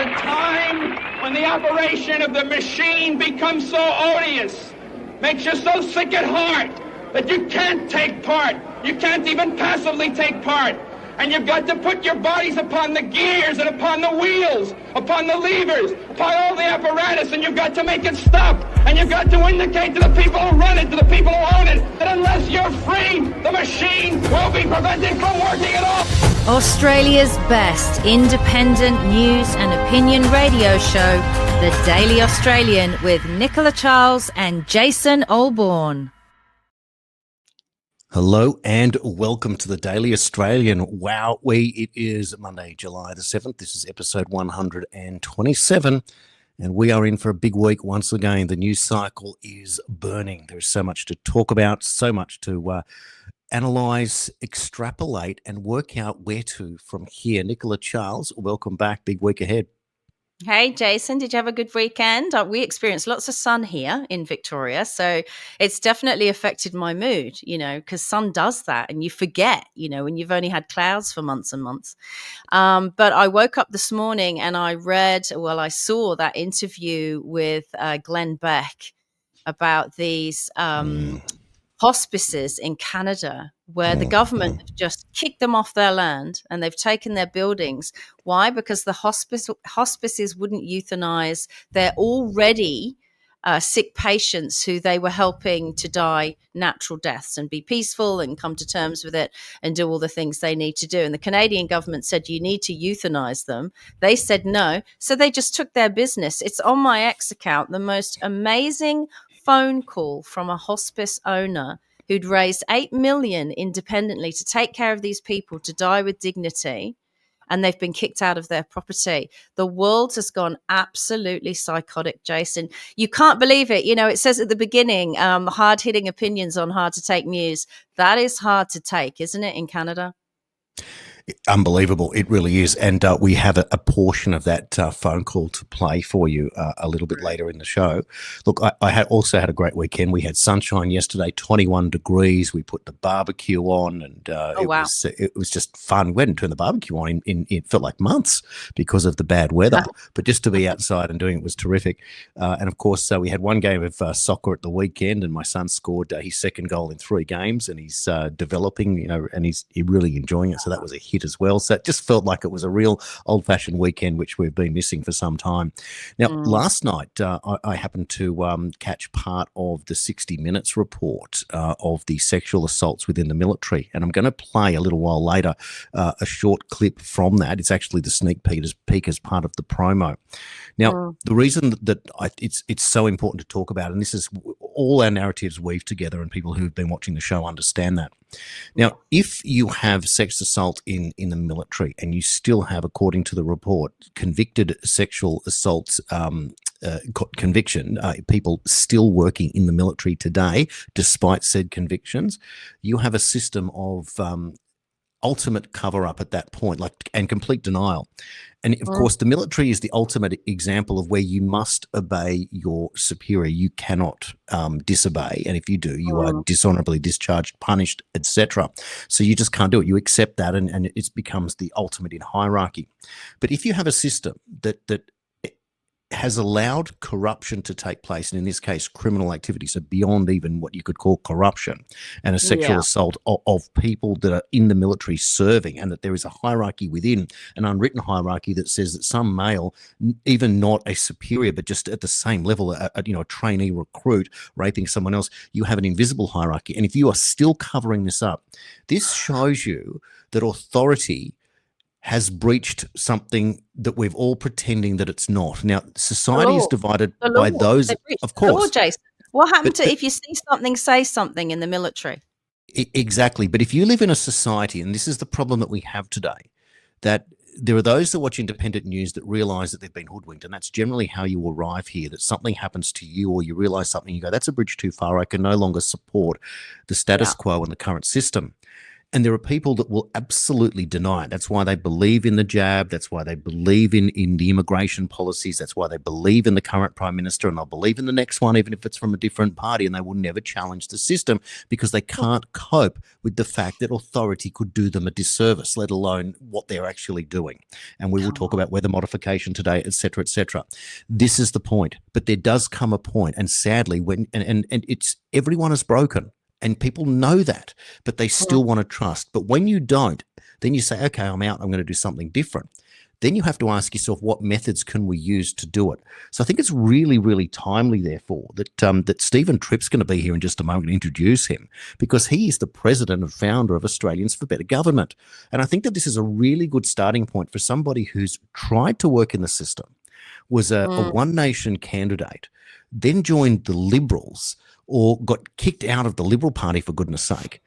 a time when the operation of the machine becomes so odious, makes you so sick at heart that you can't take part. You can't even passively take part. And you've got to put your bodies upon the gears and upon the wheels, upon the levers, upon all the apparatus, and you've got to make it stop. And you've got to indicate to the people who run it, to the people who own it, that unless you're free, the machine will be prevented from working at all. Australia's best independent news and opinion radio show, The Daily Australian, with Nicola Charles and Jason Olbourne. Hello and welcome to the Daily Australian. Wow, it is Monday, July the 7th. This is episode 127, and we are in for a big week once again. The news cycle is burning. There's so much to talk about, so much to analyse, extrapolate, and work out where to from here. Nicola Charles, welcome back. Big week ahead. Hey, Jason, did you have a good weekend? We experienced lots of sun here in Victoria, so it's definitely affected my mood, because sun does that and you forget, when you've only had clouds for months and months. But I woke up this morning and I saw that interview with Glenn Beck about these hospices in Canada, where the government have just kicked them off their land and they've taken their buildings. Why? Because the hospices wouldn't euthanize their already sick patients who they were helping to die natural deaths and be peaceful and come to terms with it and do all the things they need to do. And the Canadian government said, you need to euthanize them. They said no. So they just took their business. It's on my X account, the most amazing phone call from a hospice owner who'd raised $8 million independently to take care of these people to die with dignity, and they've been kicked out of their property. The world has gone absolutely psychotic, Jason. You can't believe it. It says at the beginning, hard-hitting opinions on hard to take news. That is hard to take, isn't it, in Canada? Unbelievable. It really is. And we have a portion of that phone call to play for you a little bit later in the show. Look, I also had a great weekend. We had sunshine yesterday, 21 degrees. We put the barbecue on and it was just fun. We hadn't turned the barbecue on in it felt like months because of the bad weather. But just to be outside and doing it was terrific. And, of course, we had one game of soccer at the weekend, and my son scored his second goal in 3 games, and he's developing, and he's really enjoying it. So that was a hit as well. So it just felt like it was a real old-fashioned weekend, which we've been missing for some time. Now, last night, I happened to catch part of the 60 Minutes report of the sexual assaults within the military, and I'm going to play a little while later a short clip from that. It's actually the sneak peek as part of the promo. Now, the reason that it's so important to talk about, and this is all our narratives weave together, and people who've been watching the show understand that. Now, if you have sex assault in the military and you still have, according to the report, convicted sexual assaults conviction, people still working in the military today, despite said convictions, you have a system of ultimate cover-up at that point, and complete denial. And, of course, the military is the ultimate example of where you must obey your superior. You cannot disobey. And if you do, you are dishonorably discharged, punished, etc. So you just can't do it. You accept that, and it becomes the ultimate in hierarchy. But if you have a system that has allowed corruption to take place, and in this case, criminal activity, so beyond even what you could call corruption, and a sexual assault of people that are in the military serving, and that there is a hierarchy within, an unwritten hierarchy that says that some male, even not a superior, but just at the same level, a trainee recruit raping someone else, you have an invisible hierarchy. And if you are still covering this up, this shows you that authority has breached something that we've all pretending that it's not. Now, society is divided by those, of course. The law, Jason. What happened if you see something, say something in the military? Exactly. But if you live in a society, and this is the problem that we have today, that there are those that watch independent news that realise that they've been hoodwinked, and that's generally how you arrive here, that something happens to you or you realise something, you go, that's a bridge too far, I can no longer support the status quo and the current system. And there are people that will absolutely deny it. That's why they believe in the jab. That's why they believe in the immigration policies. That's why they believe in the current prime minister, and they'll believe in the next one, even if it's from a different party, and they will never challenge the system because they can't cope with the fact that authority could do them a disservice, let alone what they're actually doing. And we will talk about weather modification today, et cetera, et cetera. This is the point. But there does come a point, and sadly, when and it's everyone is broken. And people know that, but they still want to trust. But when you don't, then you say, okay, I'm out. I'm going to do something different. Then you have to ask yourself, what methods can we use to do it? So I think it's really, really timely, therefore, that Stephen Tripp's going to be here in just a moment and introduce him, because he is the president and founder of Australians for Better Government. And I think that this is a really good starting point for somebody who's tried to work in the system, was a One Nation candidate, then joined the Liberals, or got kicked out of the Liberal Party, for goodness sake,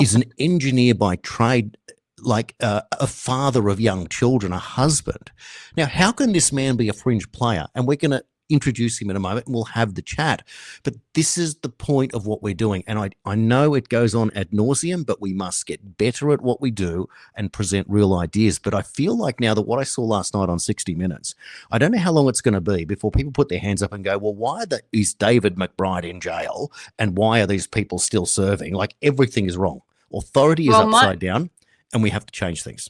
is an engineer by trade, like a father of young children, a husband. Now, how can this man be a fringe player? And we're going to introduce him in a moment and we'll have the chat. But this is the point of what we're doing. And I know it goes on ad nauseum, but we must get better at what we do and present real ideas. But I feel like now that what I saw last night on 60 Minutes, I don't know how long it's going to be before people put their hands up and go, well, why is David McBride in jail? And why are these people still serving? Like, everything is wrong. Authority is upside down, and we have to change things.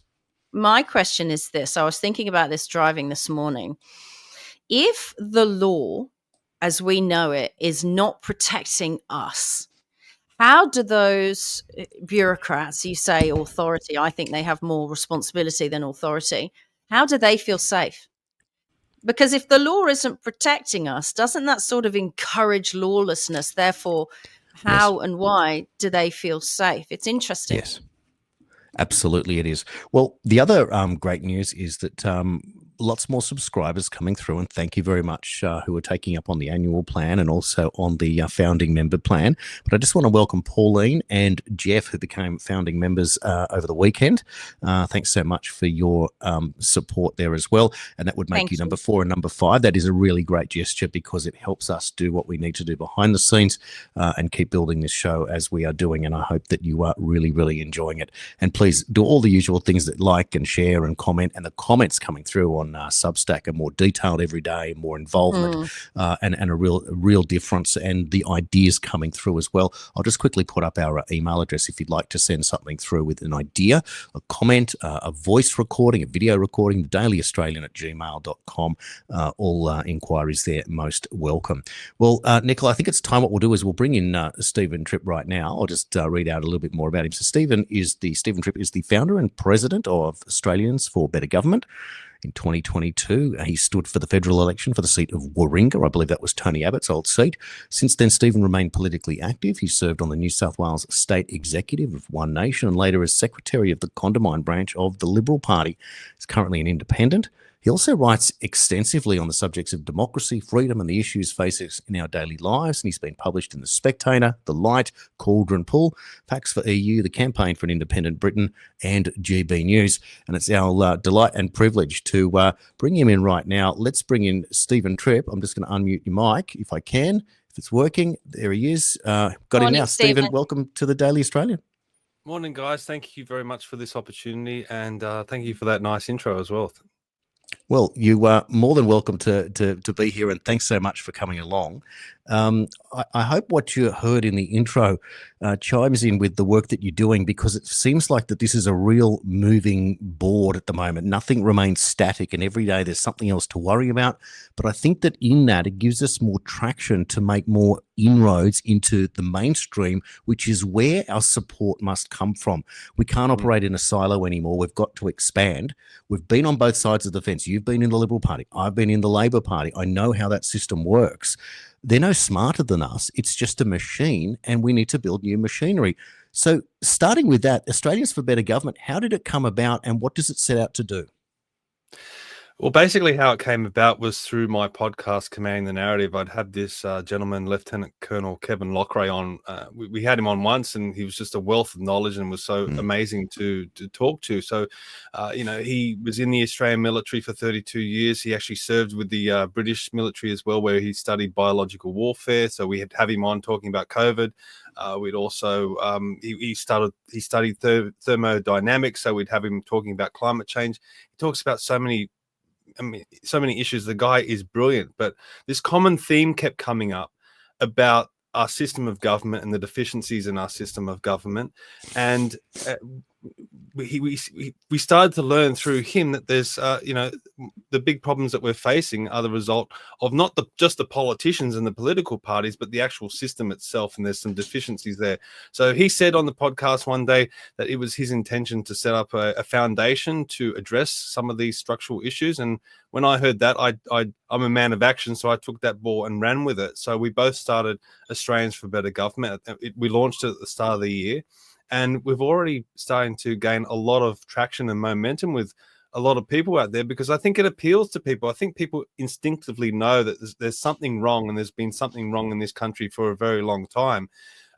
My question is this. I was thinking about this driving this morning. If the law, as we know it, is not protecting us, how do those bureaucrats, you say authority, I think they have more responsibility than authority, how do they feel safe? Because if the law isn't protecting us, doesn't that sort of encourage lawlessness? Therefore, how and why do they feel safe? It's interesting. Yes, absolutely it is. Well, the other great news is that lots more subscribers coming through, and thank you very much who are taking up on the annual plan and also on the founding member plan. But I just want to welcome Pauline and Jeff, who became founding members over the weekend. Thanks so much for your support there as well. And that would make you number 4 and number 5. That is a really great gesture because it helps us do what we need to do behind the scenes and keep building this show as we are doing. And I hope that you are really, really enjoying it. And please do all the usual things that like and share and comment, and the comments coming through on Substack are more detailed every day, more involvement, and a real difference, and the ideas coming through as well. I'll just quickly put up our email address if you'd like to send something through with an idea, a comment, a voice recording, a video recording, thedailyaustralian@gmail.com. All inquiries there most welcome. Well, Nicola, I think it's time. What we'll do is we'll bring in Stephen Tripp right now. I'll just read out a little bit more about him. So Stephen Tripp is the founder and president of Australians for Better Government. In 2022, he stood for the federal election for the seat of Warringah. I believe that was Tony Abbott's old seat. Since then, Stephen remained politically active. He served on the New South Wales State Executive of One Nation and later as Secretary of the Condamine branch of the Liberal Party. He's currently an independent. He also writes extensively on the subjects of democracy, freedom, and the issues facing us in our daily lives. And he's been published in The Spectator, The Light, Cauldron Pull, Facts for EU, The Campaign for an Independent Britain, and GB News. And it's our delight and privilege to bring him in right now. Let's bring in Stephen Tripp. I'm just going to unmute your mic if I can. If it's working, there he is. Got him now. Stephen, welcome to the Daily Australian. Morning, guys. Thank you very much for this opportunity, and thank you for that nice intro as well. Well, you are more than welcome to be here, and thanks so much for coming along. I hope what you heard in the intro chimes in with the work that you're doing, because it seems like that this is a real moving board at the moment. Nothing remains static, and every day there's something else to worry about. But I think that in that, it gives us more traction to make more inroads into the mainstream, which is where our support must come from. We can't operate in a silo anymore. We've got to expand. We've been on both sides of the fence. You've been in the Liberal Party. I've been in the Labor Party. I know how that system works. They're no smarter than us. It's just a machine, and we need to build new machinery. So starting with that, Australians for Better Government, how did it come about, and what does it set out to do? Well, basically, how it came about was through my podcast, Commanding the Narrative. I'd had this gentleman, Lieutenant Colonel Kevin Lockray, on. We had him on once, and he was just a wealth of knowledge and was so amazing to talk to. So, he was in the Australian military for 32 years. He actually served with the British military as well, where he studied biological warfare. So we had to have him on talking about COVID. We'd also he studied thermodynamics, so we'd have him talking about climate change. He talks about so many issues. The guy is brilliant, but this common theme kept coming up about our system of government and the deficiencies in our system of government. And we started to learn through him that there's, the big problems that we're facing are the result of not just the politicians and the political parties, but the actual system itself. And there's some deficiencies there. So he said on the podcast one day that it was his intention to set up a foundation to address some of these structural issues. And when I heard that, I'm a man of action, so I took that ball and ran with it. So we both started Australians for Better Government. We launched it at the start of the year, and we've already starting to gain a lot of traction and momentum with a lot of people out there, because I think it appeals to people. I think people instinctively know that there's something wrong, and there's been something wrong in this country for a very long time.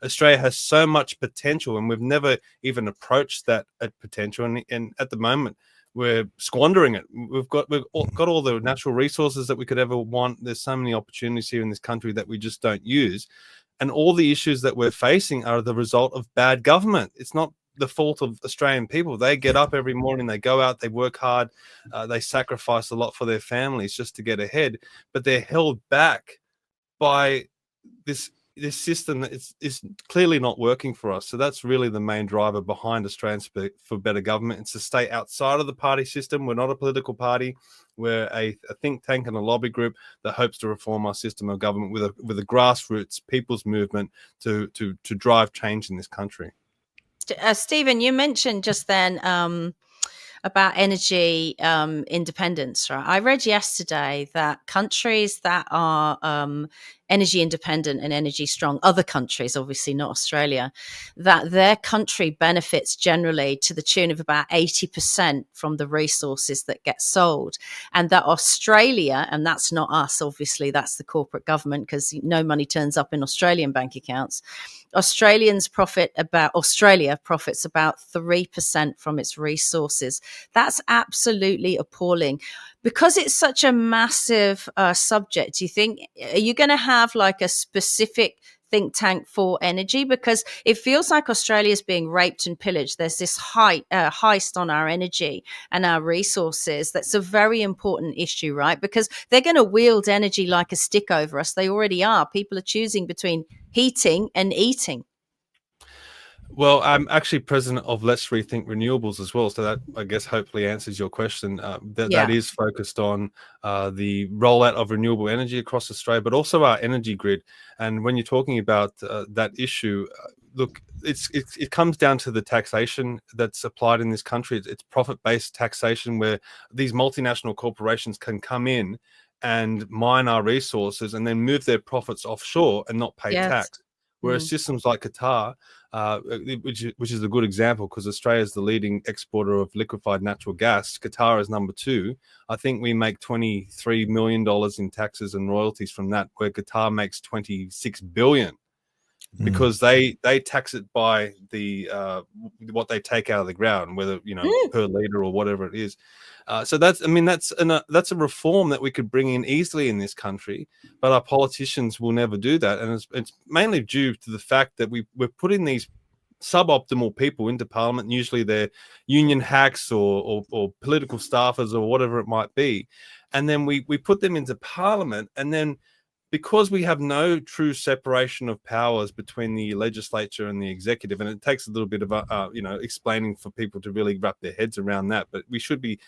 Australia has so much potential, and we've never even approached that potential. And at the moment, we're squandering it. We've got all the natural resources that we could ever want. There's so many opportunities here in this country that we just don't use. And all the issues that we're facing are the result of bad government. It's not the fault of Australian people. They get up every morning, they go out, they work hard, they sacrifice a lot for their families just to get ahead, but they're held back by this system that is clearly not working for us. So that's really the main driver behind Australians for Better Government. It's to stay outside of the party system. We're not a political party. We're a think tank and a lobby group that hopes to reform our system of government with a grassroots people's movement to drive change in this country. Stephen, you mentioned just then about energy independence, right? I read yesterday that countries that are energy independent and energy strong, other countries, obviously not Australia, that their country benefits generally to the tune of about 80% from the resources that get sold. And that Australia, and that's not us, obviously, that's the corporate government, because no money turns up in Australian bank accounts. Australia profits about 3% from its resources. That's absolutely appalling. Because it's such a massive subject, do you think, are you going to have like a specific think tank for energy? Because it feels like Australia is being raped and pillaged. There's this heist on our energy and our resources. That's a very important issue, right? Because they're going to wield energy like a stick over us. They already are. People are choosing between heating and eating. Well, I'm actually president of Let's Rethink Renewables as well. So that, I guess, hopefully answers your question. That is focused on the rollout of renewable energy across Australia, but also our energy grid. And when you're talking about that issue, look, it comes down to the taxation that's applied in this country. It's profit-based taxation, where these multinational corporations can come in and mine our resources and then move their profits offshore and not pay tax. Whereas systems like Qatar, which is a good example, because Australia is the leading exporter of liquefied natural gas. Qatar is number 2. I think we make $23 million in taxes and royalties from that, where Qatar makes $26 billion, because they tax it by the what they take out of the ground, whether per liter or whatever it is. So that's a reform that we could bring in easily in this country, but our politicians will never do that, and it's mainly due to the fact that we're putting these suboptimal people into Parliament. Usually they're union hacks or political staffers or whatever it might be, and then we put them into Parliament, and then because we have no true separation of powers between the legislature and the executive, and it takes a little bit of explaining for people to really wrap their heads around that, but we should be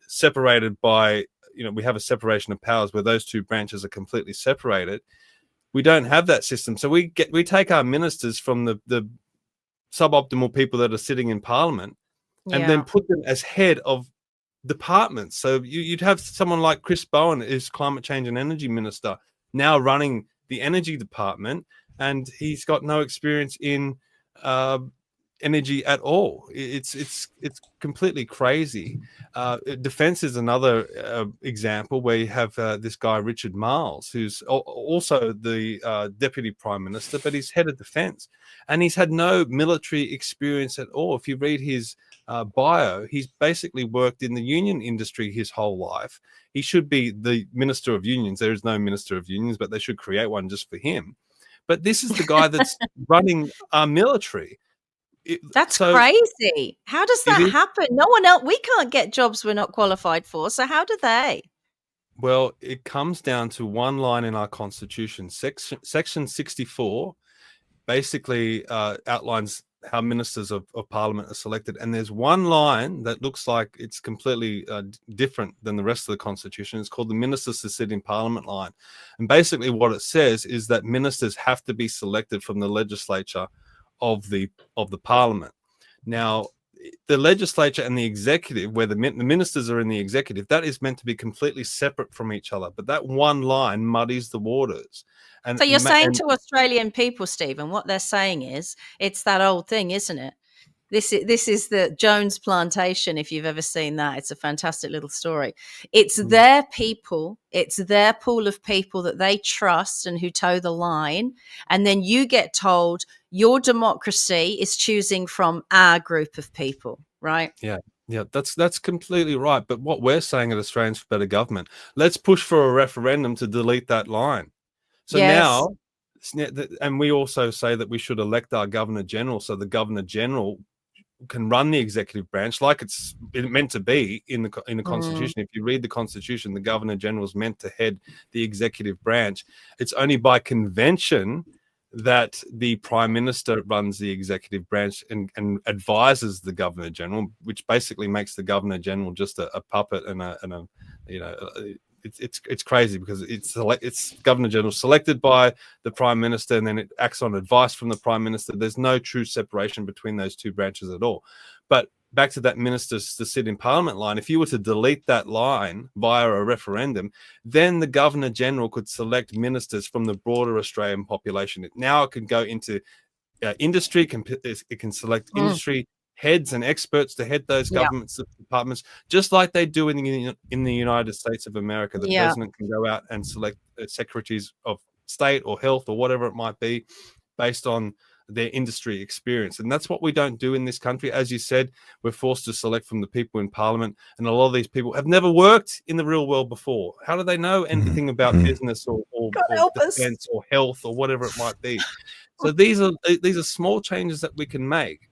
separated by, we have a separation of powers where those two branches are completely separated. We don't have that system. So we take our ministers from the suboptimal people that are sitting in Parliament and then put them as head of departments. So you'd have someone like Chris Bowen, who's climate change and energy minister, now running the energy department, and he's got no experience in energy at all. It's completely crazy. Defense is another example where you have this guy Richard Marles, who's also the deputy prime minister, but he's head of defense, and he's had no military experience at all. If you read his bio, he's basically worked in the union industry his whole life. He should be the minister of unions. There is no minister of unions, but they should create one just for him. But this is the guy that's running our military. That's crazy. How does that happen? No one else. We can't get jobs we're not qualified for. So how do they? Well, it comes down to one line in our constitution. Section 64 basically outlines how ministers of parliament are selected. And there's one line that looks like it's completely different than the rest of the constitution. It's called the ministers to sit in parliament line. And basically what it says is that ministers have to be selected from the legislature of the parliament. Now, the legislature and the executive, where the ministers are in the executive, that is meant to be completely separate from each other. But that one line muddies the waters. And so you're saying to Australian people, Stephen, what they're saying is it's that old thing, isn't it? This is the Jones Plantation, if you've ever seen that. It's a fantastic little story. It's their people. It's their pool of people that they trust and who toe the line. And then you get told your democracy is choosing from our group of people, right? Yeah. Yeah, that's completely right. But what we're saying at Australians for Better Government, let's push for a referendum to delete that line. So now, and we also say that we should elect our Governor General, so the Governor General can run the executive branch like it's meant to be in the Constitution. If you read the Constitution, the Governor General is meant to head the executive branch. It's only by convention that the Prime Minister runs the executive branch and advises the Governor General, which basically makes the Governor General just a puppet and a it's crazy because it's Governor General selected by the Prime Minister, and then it acts on advice from the Prime Minister. There's no true separation between those two branches at all. But back to that ministers to sit in Parliament line, if you were to delete that line via a referendum, then the Governor General could select ministers from the broader Australian population. Now it can go into industry, it can select industry heads and experts to head those government departments, just like they do in the United States of America. The president can go out and select secretaries of state or health or whatever it might be based on their industry experience. And that's what we don't do in this country. As you said, we're forced to select from the people in Parliament, and a lot of these people have never worked in the real world before. How do they know anything about business or defense or health or whatever it might be? So these are small changes that we can make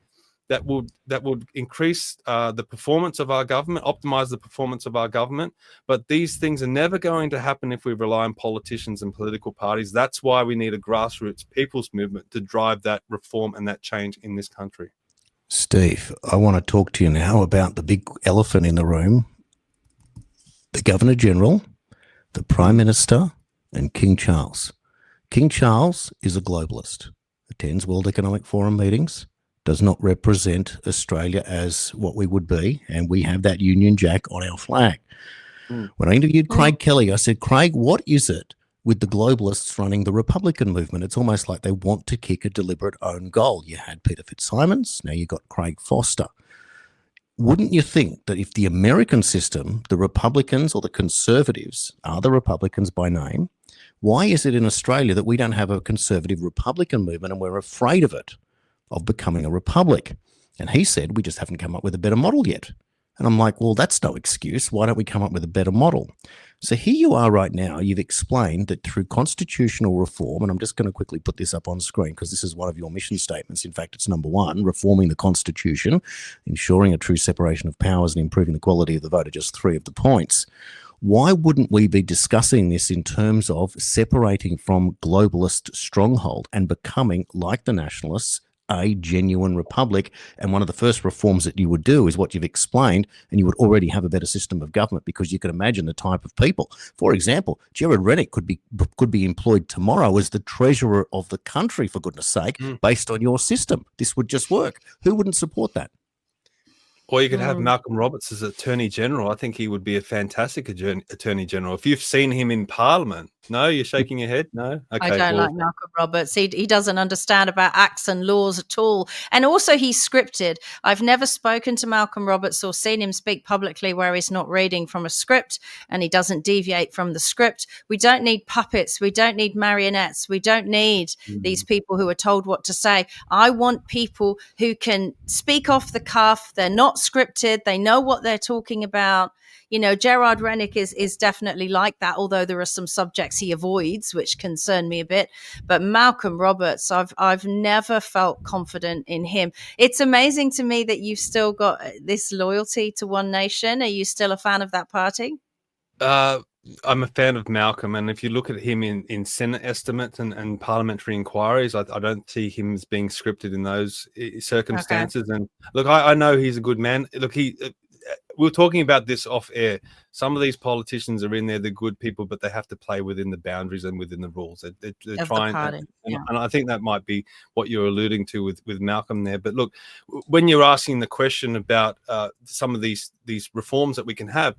that would increase the performance of our government, optimize the performance of our government. But these things are never going to happen if we rely on politicians and political parties. That's why we need a grassroots people's movement to drive that reform and that change in this country. Steve, I want to talk to you now about the big elephant in the room, the Governor General, the Prime Minister, and King Charles. King Charles is a globalist, attends World Economic Forum meetings, does not represent Australia as what we would be, and we have that Union Jack on our flag. When I interviewed Craig Kelly, I said, Craig, what is it with the globalists running the Republican movement? It's almost like they want to kick a deliberate own goal. You had Peter Fitzsimons, now you got Craig Foster. Wouldn't you think that if the American system, the Republicans or the Conservatives are the Republicans by name, why is it in Australia that we don't have a conservative Republican movement and we're afraid of it, of becoming a republic? And he said, we just haven't come up with a better model yet. And I'm like, well, that's no excuse. Why don't we come up with a better model? So here you are right now. You've explained that through constitutional reform, and I'm just going to quickly put this up on screen because this is one of your mission statements. In fact, it's number one, reforming the Constitution, ensuring a true separation of powers and improving the quality of the vote are just three of the points. Why wouldn't we be discussing this in terms of separating from globalist stronghold and becoming, like the nationalists, a genuine republic? And one of the first reforms that you would do is what you've explained, and you would already have a better system of government because you can imagine the type of people. For example, Jared Rennick could be employed tomorrow as the treasurer of the country, for goodness sake, based on your system. This would just work. Who wouldn't support that? Or you could have Malcolm Roberts as Attorney General. I think he would be a fantastic Attorney General. If you've seen him in Parliament, no, you're shaking your head. No, okay. I don't like Malcolm Roberts. He doesn't understand about acts and laws at all, and also he's scripted. I've never spoken to Malcolm Roberts or seen him speak publicly where he's not reading from a script and he doesn't deviate from the script. We don't need puppets. We don't need marionettes. We don't need these people who are told what to say. I want people who can speak off the cuff. They're not scripted. They know what they're talking about. You know, Gerard Rennick is definitely like that, although there are some subjects he avoids, which concern me a bit. But Malcolm Roberts, I've never felt confident in him. It's amazing to me that you've still got this loyalty to One Nation. Are you still a fan of that party? I'm a fan of Malcolm, and if you look at him in Senate estimates and parliamentary inquiries, I don't see him as being scripted in those circumstances. Okay. And look, I know he's a good man. Look, we were talking about this off air. Some of these politicians are in there, they're good people, but they have to play within the boundaries and within the rules. They're trying, and I think that might be what you're alluding to with Malcolm there. But look, when you're asking the question about some of these reforms that we can have,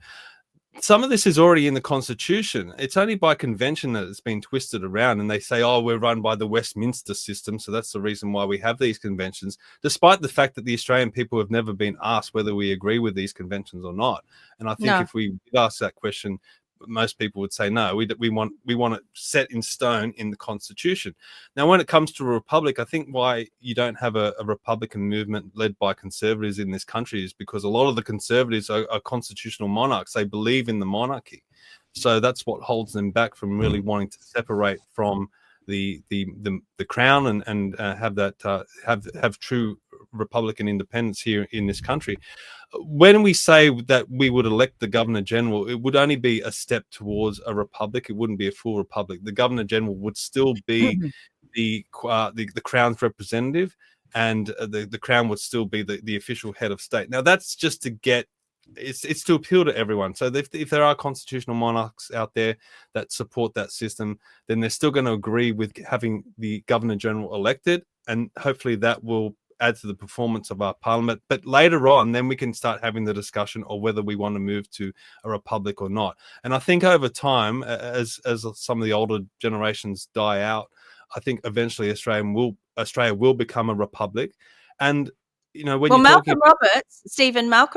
some of this is already in the Constitution. It's only by convention that it's been twisted around, and they say, oh, we're run by the Westminster system, so that's the reason why we have these conventions, despite the fact that the Australian people have never been asked whether we agree with these conventions or not. And I think if we ask that question, most people would say no. We want it set in stone in the Constitution. Now, when it comes to a republic, I think why you don't have a Republican movement led by conservatives in this country is because a lot of the conservatives are constitutional monarchs. They believe in the monarchy, so that's what holds them back from really wanting to separate from the crown and have that have true Republican independence here in this country. When we say that we would elect the Governor General, it would only be a step towards a republic. It wouldn't be a full republic. The Governor General would still be the Crown's representative, and the Crown would still be the official head of state. Now, that's just to get it's to appeal to everyone. So if there are constitutional monarchs out there that support that system, then they're still going to agree with having the Governor General elected, and hopefully that will add to the performance of our parliament. But later on, then we can start having the discussion of whether we want to move to a republic or not. And I think over time, as some of the older generations die out, I think eventually Australia will become a republic. And you know, when Malcolm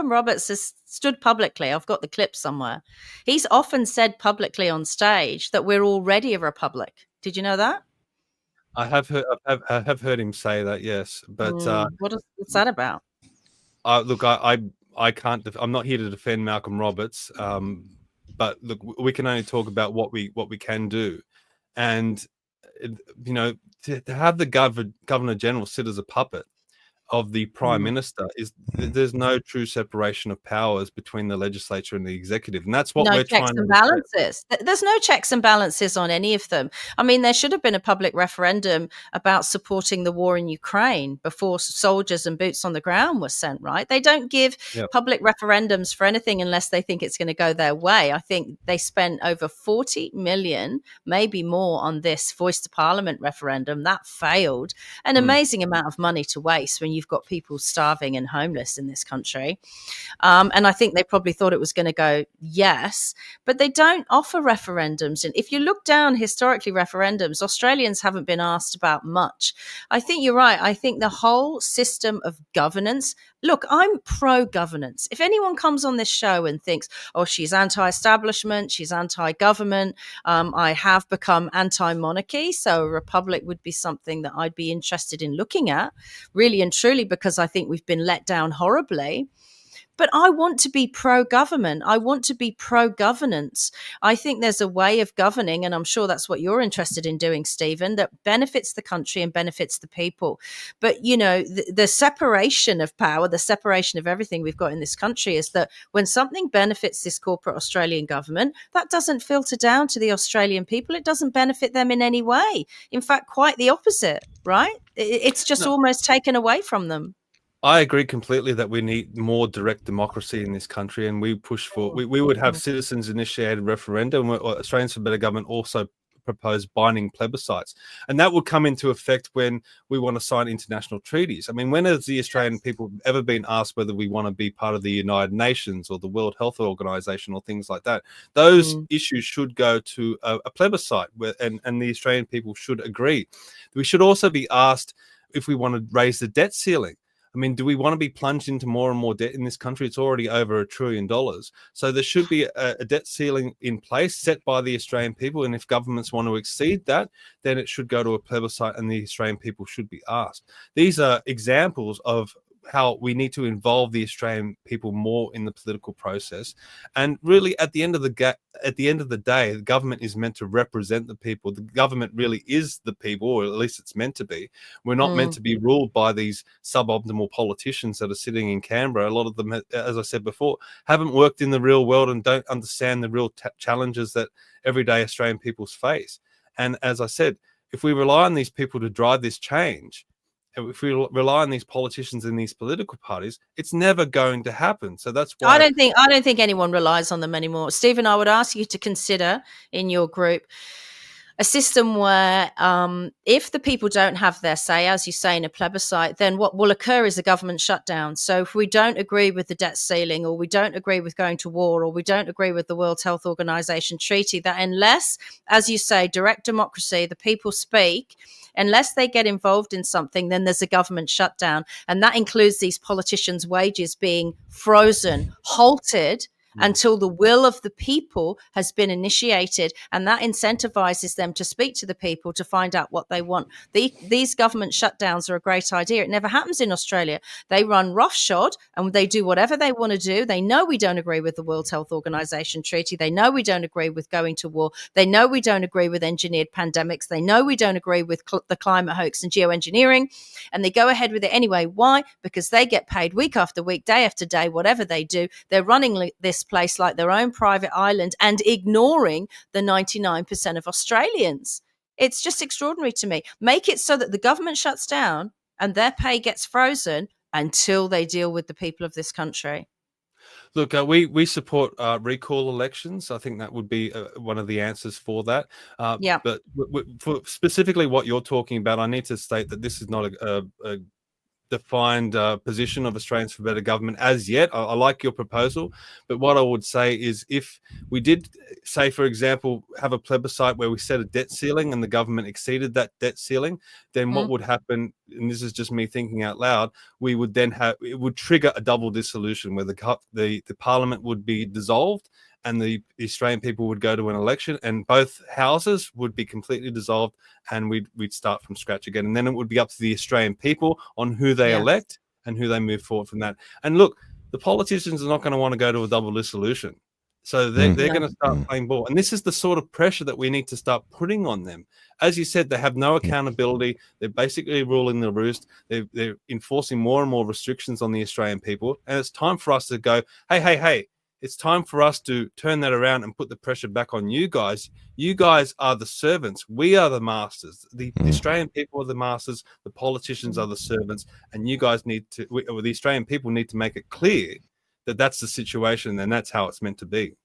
Roberts has stood publicly. I've got the clip somewhere. He's often said publicly on stage that we're already a republic. Did you know that? I have heard him say that, yes, but what's that about? Look, I can't. I'm not here to defend Malcolm Roberts, but look, we can only talk about what we can do, and you know, to have the Governor General sit as a puppet of the Prime Minister there's no true separation of powers between the legislature and the executive, and that's what we're trying to balances. There's no checks and balances on any of them. I mean, there should have been a public referendum about supporting the war in Ukraine before soldiers and boots on the ground were sent, right? They don't give public referendums for anything unless they think it's going to go their way. I think they spent over 40 million, maybe more, on this Voice to Parliament referendum. That failed. An amazing amount of money to waste when you've got people starving and homeless in this country. And I think they probably thought it was going to go yes, but they don't offer referendums. And if you look down historically, referendums, Australians haven't been asked about much. I think you're right. I think the whole system of governance, look, I'm pro-governance. If anyone comes on this show and thinks, oh, she's anti-establishment, she's anti-government, I have become anti-monarchy, so a republic would be something that I'd be interested in looking at, really and truly, because I think we've been let down horribly. But I want to be pro-government. I want to be pro-governance. I think there's a way of governing, and I'm sure that's what you're interested in doing, Stephen, that benefits the country and benefits the people. But, you know, the separation of power, the separation of everything we've got in this country is that when something benefits this corporate Australian government, that doesn't filter down to the Australian people. It doesn't benefit them in any way. In fact, quite the opposite, right? It's just almost taken away from them. I agree completely that we need more direct democracy in this country, and we push for we would have citizens initiated referendum. Australians for Better Government also propose binding plebiscites. And that would come into effect when we want to sign international treaties. I mean, when has the Australian people ever been asked whether we want to be part of the United Nations or the World Health Organization or things like that? Those issues should go to a plebiscite, and the Australian people should agree. We should also be asked if we want to raise the debt ceiling. I mean, do we want to be plunged into more and more debt in this country? It's already over $1 trillion. So there should be a debt ceiling in place set by the Australian people. And if governments want to exceed that, then it should go to a plebiscite and the Australian people should be asked. These are examples of how we need to involve the Australian people more in the political process. And really, at the end of the day, the government is meant to represent the people. The government really is the people, or at least it's meant to be. We're not meant to be ruled by these suboptimal politicians that are sitting in Canberra. A lot of them, as I said before, haven't worked in the real world and don't understand the real challenges that everyday Australian people face. And as I said, if we rely on these people to drive this change, if we rely on these politicians and these political parties, it's never going to happen. So that's why I don't think anyone relies on them anymore. Stephen, I would ask you to consider in your group a system where if the people don't have their say, as you say, in a plebiscite, then what will occur is a government shutdown. So if we don't agree with the debt ceiling, or we don't agree with going to war, or we don't agree with the World Health Organization treaty, that unless, as you say, direct democracy, the people speak, unless they get involved in something, then there's a government shutdown. And that includes these politicians' wages being frozen, halted, until the will of the people has been initiated, and that incentivizes them to speak to the people to find out what they want. These government shutdowns are a great idea. It never happens in Australia. They run roughshod and they do whatever they want to do. They know we don't agree with the World Health Organization treaty. They know we don't agree with going to war. They know we don't agree with engineered pandemics. They know we don't agree with the climate hoax and geoengineering, and they go ahead with it anyway. Why? Because they get paid week after week, day after day, whatever they do. They're running this place like their own private island and ignoring the 99% of Australians. It's just extraordinary to me. Make it so that the government shuts down and their pay gets frozen until they deal with the people of this country. Look, we support recall elections. I think that would be one of the answers for that. But for specifically what you're talking about, I need to state that this is not a defined position of Australians for Better Government as yet. I like your proposal, but what I would say is if we did, say, for example, have a plebiscite where we set a debt ceiling and the government exceeded that debt ceiling, then what would happen, and this is just me thinking out loud, we would then it would trigger a double dissolution where the parliament would be dissolved and the Australian people would go to an election and both houses would be completely dissolved and we'd start from scratch again. And then it would be up to the Australian people on who they elect and who they move forward from that. And look, the politicians are not going to want to go to a double dissolution. So they're going to start playing ball. And this is the sort of pressure that we need to start putting on them. As you said, they have no accountability. They're basically ruling the roost. They're enforcing more and more restrictions on the Australian people. And it's time for us to go, hey, it's time for us to turn that around and put the pressure back on you guys. You guys are the servants. We are the masters. The Australian people are the masters. The politicians are the servants. And you guys the Australian people need to make it clear that that's the situation and that's how it's meant to be.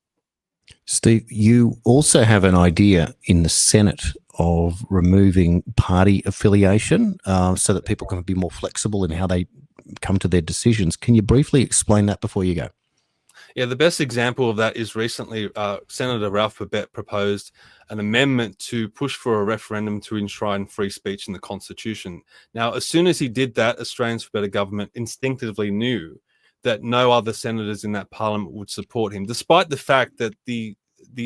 Steve, you also have an idea in the Senate of removing party affiliation so that people can be more flexible in how they come to their decisions. Can you briefly explain that before you go? Yeah, the best example of that is recently Senator Ralph Babet proposed an amendment to push for a referendum to enshrine free speech in the Constitution. Now, as soon as he did that, Australians for Better Government instinctively knew that no other senators in that parliament would support him, despite the fact that the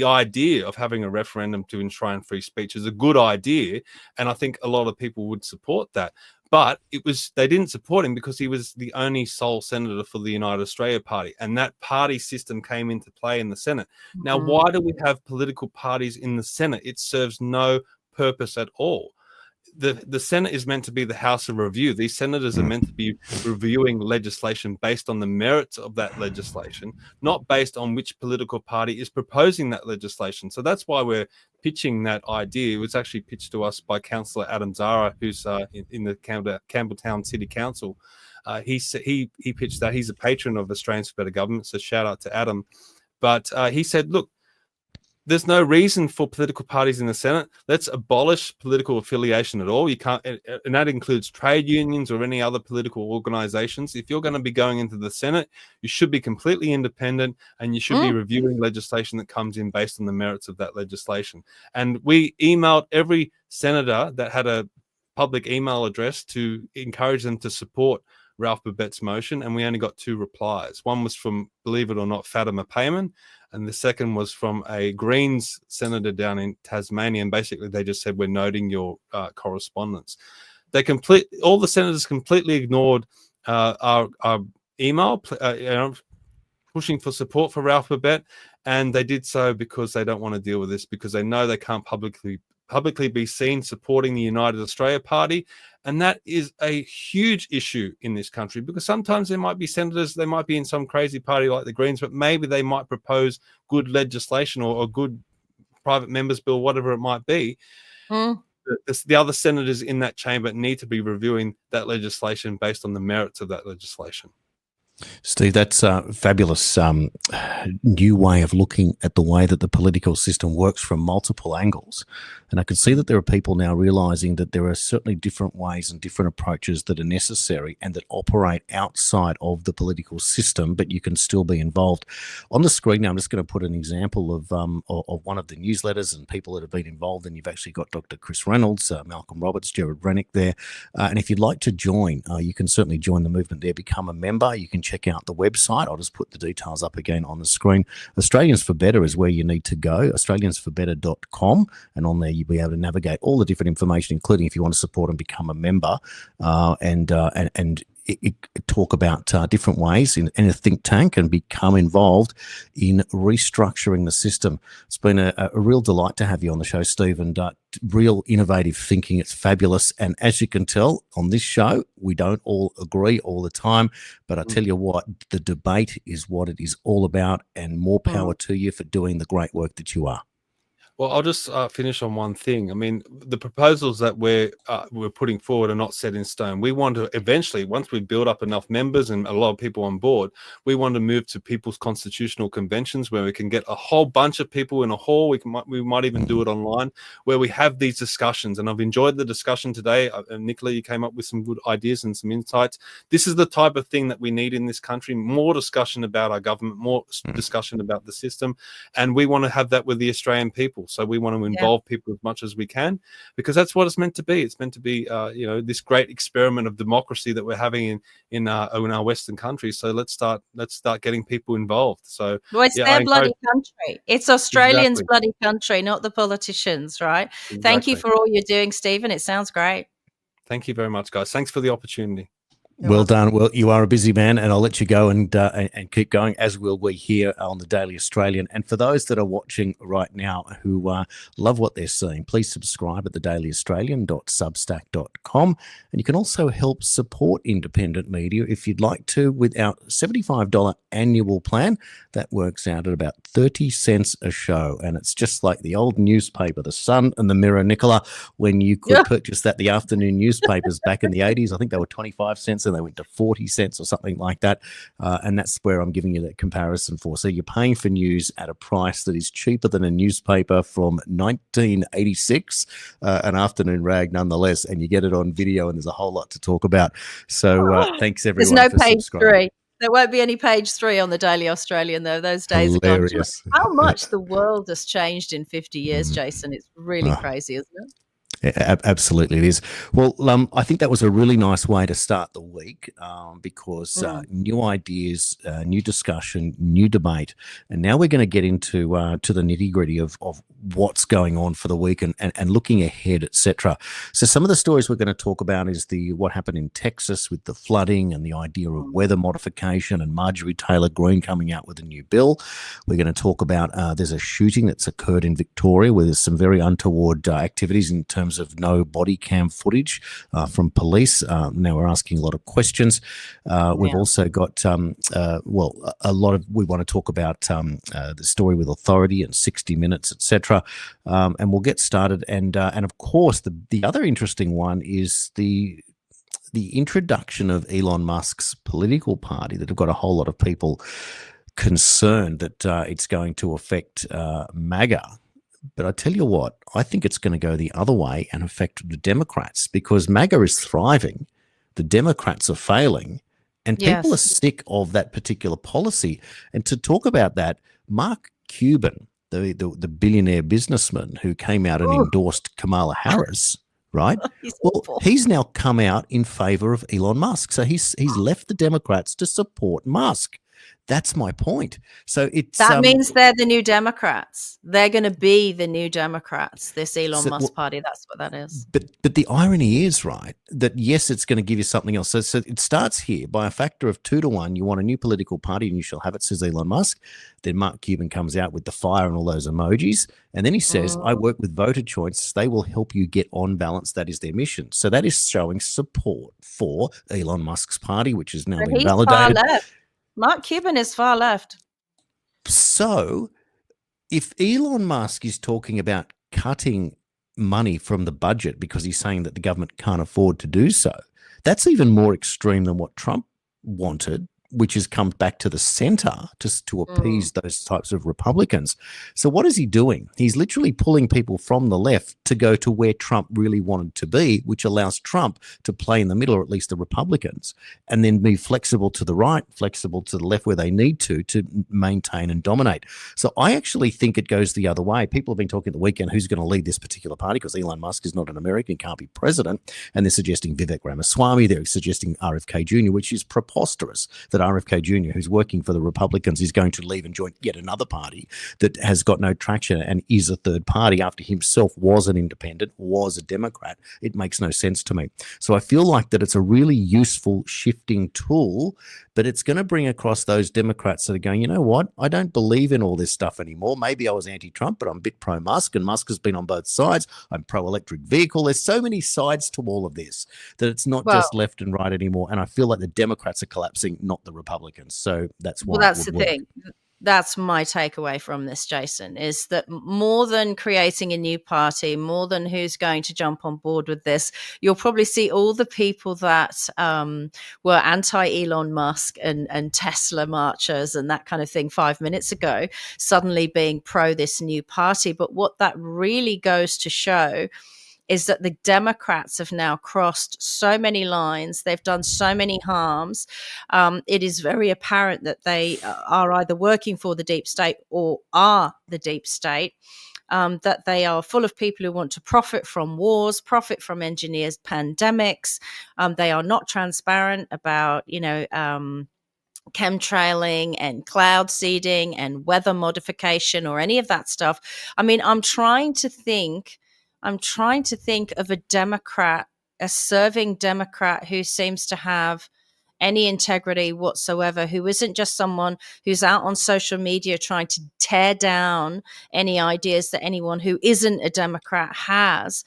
idea of having a referendum to enshrine free speech is a good idea, and I think a lot of people would support that. But they didn't support him because he was the only sole senator for the United Australia Party, and that party system came into play in the Senate. Now, why do we have political parties in the Senate? It serves no purpose at all. The Senate is meant to be the house of review. These senators are meant to be reviewing legislation based on the merits of that legislation, not based on which political party is proposing that legislation. So that's why we're pitching that idea. It was actually pitched to us by Councillor Adam Zara, who's in the Campbelltown City Council. He pitched that. He's a patron of Australians for Better Government, so shout out to Adam. But he said, look, there's no reason for political parties in the Senate. Let's abolish political affiliation at all. You can't, and that includes trade unions or any other political organizations. If you're going to be going into the Senate, you should be completely independent, and you should be reviewing legislation that comes in based on the merits of that legislation. And we emailed every senator that had a public email address to encourage them to support Ralph Babette's motion, and we only got 2 replies. One was from, believe it or not, Fatima Payman, and the second was from a Greens senator down in Tasmania, and basically they just said, we're noting your correspondence. All the senators completely ignored our email, pushing for support for Ralph Babette, and they did so because they don't want to deal with this, because they know they can't publicly be seen supporting the United Australia Party. And that is a huge issue in this country, because sometimes there might be senators, they might be in some crazy party like the Greens, but maybe they might propose good legislation or a good private members bill, whatever it might be. The other senators in that chamber need to be reviewing that legislation based on the merits of that legislation. Steve, that's a fabulous new way of looking at the way that the political system works from multiple angles. And I can see that there are people now realizing that there are certainly different ways and different approaches that are necessary and that operate outside of the political system, but you can still be involved. On the screen now, I'm just going to put an example of one of the newsletters and people that have been involved. And you've actually got Dr. Chris Reynolds, Malcolm Roberts, Gerard Rennick there. And if you'd like to join, you can certainly join the movement there, become a member. You can check out the website. I'll just put the details up again on the screen. Australians for Better is where you need to go, australiansforbetter.com, and on there you'll be able to navigate all the different information, including if you want to support and become a member, and talk about different ways in a think tank and become involved in restructuring the system. It's been a real delight to have you on the show, Steve, and real innovative thinking. It's fabulous. And as you can tell on this show, we don't all agree all the time, but I tell you what, the debate is what it is all about, and more power to you for doing the great work that you are. Well, I'll just finish on one thing. I mean, the proposals that we're putting forward are not set in stone. We want to eventually, once we build up enough members and a lot of people on board, we want to move to people's constitutional conventions where we can get a whole bunch of people in a hall. We might even do it online, where we have these discussions. And I've enjoyed the discussion today. Nicola, you came up with some good ideas and some insights. This is the type of thing that we need in this country: more discussion about our government, more discussion about the system. And we want to have that with the Australian people. So we want to involve people as much as we can, because that's what it's meant to be. It's meant to be, this great experiment of democracy that we're having in our Western countries. So let's start getting people involved. So it's their bloody country. It's Australians' bloody country, not the politicians, right? Exactly. Thank you for all you're doing, Stephen. It sounds great. Thank you very much, guys. Thanks for the opportunity. Well done. Well, you are a busy man, and I'll let you go and keep going, as will we here on the Daily Australian. And for those that are watching right now who love what they're seeing, please subscribe at thedailyaustralian.substack.com. And you can also help support independent media if you'd like to with our $75 annual plan. That works out at about 30 cents a show. And it's just like the old newspaper, The Sun and The Mirror, Nicola, when you could purchase that, the afternoon newspapers back in the 80s. I think they were 25 cents. And they went to 40 cents or something like that. And that's where I'm giving you that comparison for. So you're paying for news at a price that is cheaper than a newspaper from 1986, an afternoon rag nonetheless, and you get it on video, and there's a whole lot to talk about. So thanks everyone. There's no page 3. There won't be any page 3 on the Daily Australian, though. Those days hilarious. Are gone. How much the world has changed in 50 years, Jason. It's really crazy, isn't it? Absolutely it is. Well, I think that was a really nice way to start the week, because new ideas, new discussion, new debate, and now we're going to get into to the nitty-gritty of what's going on for the week and looking ahead, etc. So some of the stories we're going to talk about is what happened in Texas with the flooding and the idea of weather modification, and Marjorie Taylor Greene coming out with a new bill. We're going to talk about there's a shooting that's occurred in Victoria where there's some very untoward activities in terms of no body cam footage from police. Now we're asking a lot of questions. We've also got, a lot of, we want to talk about the story with Authority and 60 Minutes, etc. And we'll get started. And of course, the other interesting one is the introduction of Elon Musk's political party that have got a whole lot of people concerned that it's going to affect MAGA. But I tell you what, I think it's going to go the other way and affect the Democrats, because MAGA is thriving, the Democrats are failing, and people are sick of that particular policy. And to talk about that, Mark Cuban, the billionaire businessman who came out and endorsed Kamala Harris, right? He's now come out in favor of Elon Musk. So he's left the Democrats to support Musk. That's my point. So that means they're the new Democrats. They're going to be the new Democrats, this Elon Musk party. That's what that is. But the irony is, right, that yes, it's going to give you something else. So it starts here by a factor of 2 to 1. You want a new political party and you shall have it, says Elon Musk. Then Mark Cuban comes out with the fire and all those emojis. And then he says, I work with voter choice. They will help you get on balance. That is their mission. So that is showing support for Elon Musk's party, which is now being validated. Mark Cuban is far left. So if Elon Musk is talking about cutting money from the budget because he's saying that the government can't afford to do so, that's even more extreme than what Trump wanted, which has come back to the center to appease those types of Republicans. So what is he doing? He's literally pulling people from the left to go to where Trump really wanted to be, which allows Trump to play in the middle, or at least the Republicans, and then be flexible to the right, flexible to the left where they need to maintain and dominate. So I actually think it goes the other way. People have been talking the weekend, who's going to lead this particular party, because Elon Musk is not an American, he can't be president. And they're suggesting Vivek Ramaswamy, they're suggesting RFK Jr., which is preposterous that RFK Jr., who's working for the Republicans, is going to leave and join yet another party that has got no traction and is a third party after himself was an independent, was a Democrat. It makes no sense to me. So I feel like that it's a really useful shifting tool, but it's going to bring across those Democrats that are going, you know what, I don't believe in all this stuff anymore. Maybe I was anti-Trump, but I'm a bit pro-Musk, and Musk has been on both sides. I'm pro-electric vehicle. There's so many sides to all of this that it's not just left and right anymore. And I feel like the Democrats are collapsing, not the Republicans. So that's why. Well, that's the thing. That's my takeaway from this, Jason, is that more than creating a new party, more than who's going to jump on board with this, you'll probably see all the people that were anti-Elon Musk and Tesla marchers and that kind of thing 5 minutes ago suddenly being pro this new party. But what that really goes to show is that the Democrats have now crossed so many lines. They've done so many harms. It is very apparent that they are either working for the deep state or are the deep state, that they are full of people who want to profit from wars, profit from engineered pandemics. They are not transparent about, chemtrailing and cloud seeding and weather modification or any of that stuff. I mean, I'm trying to think of a Democrat, a serving Democrat who seems to have any integrity whatsoever, who isn't just someone who's out on social media trying to tear down any ideas that anyone who isn't a Democrat has.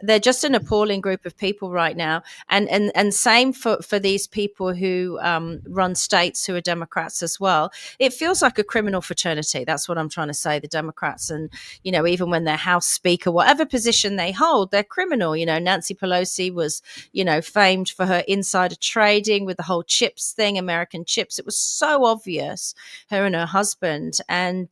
They're just an appalling group of people right now. And same for these people who run states who are Democrats as well. It feels like a criminal fraternity. That's what I'm trying to say. The Democrats, and, even when they're House Speaker, whatever position they hold, they're criminal. Nancy Pelosi was, famed for her insider trading with the whole chips thing, American chips. It was so obvious, her and her husband. And,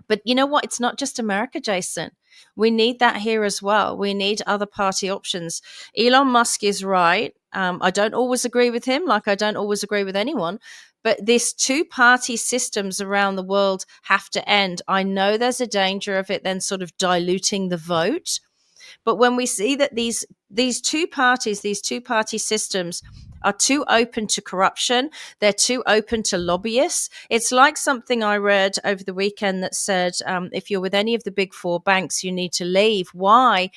but you know what? It's not just America, Jason. We need that here as well. We need other party options. Elon Musk is right. I don't always agree with him, like I don't always agree with anyone. But these two-party systems around the world have to end. I know there's a danger of it then sort of diluting the vote. But when we see that these two-party systems are too open to corruption, they're too open to lobbyists. It's like something I read over the weekend that said, if you're with any of the big four banks, you need to leave. Why?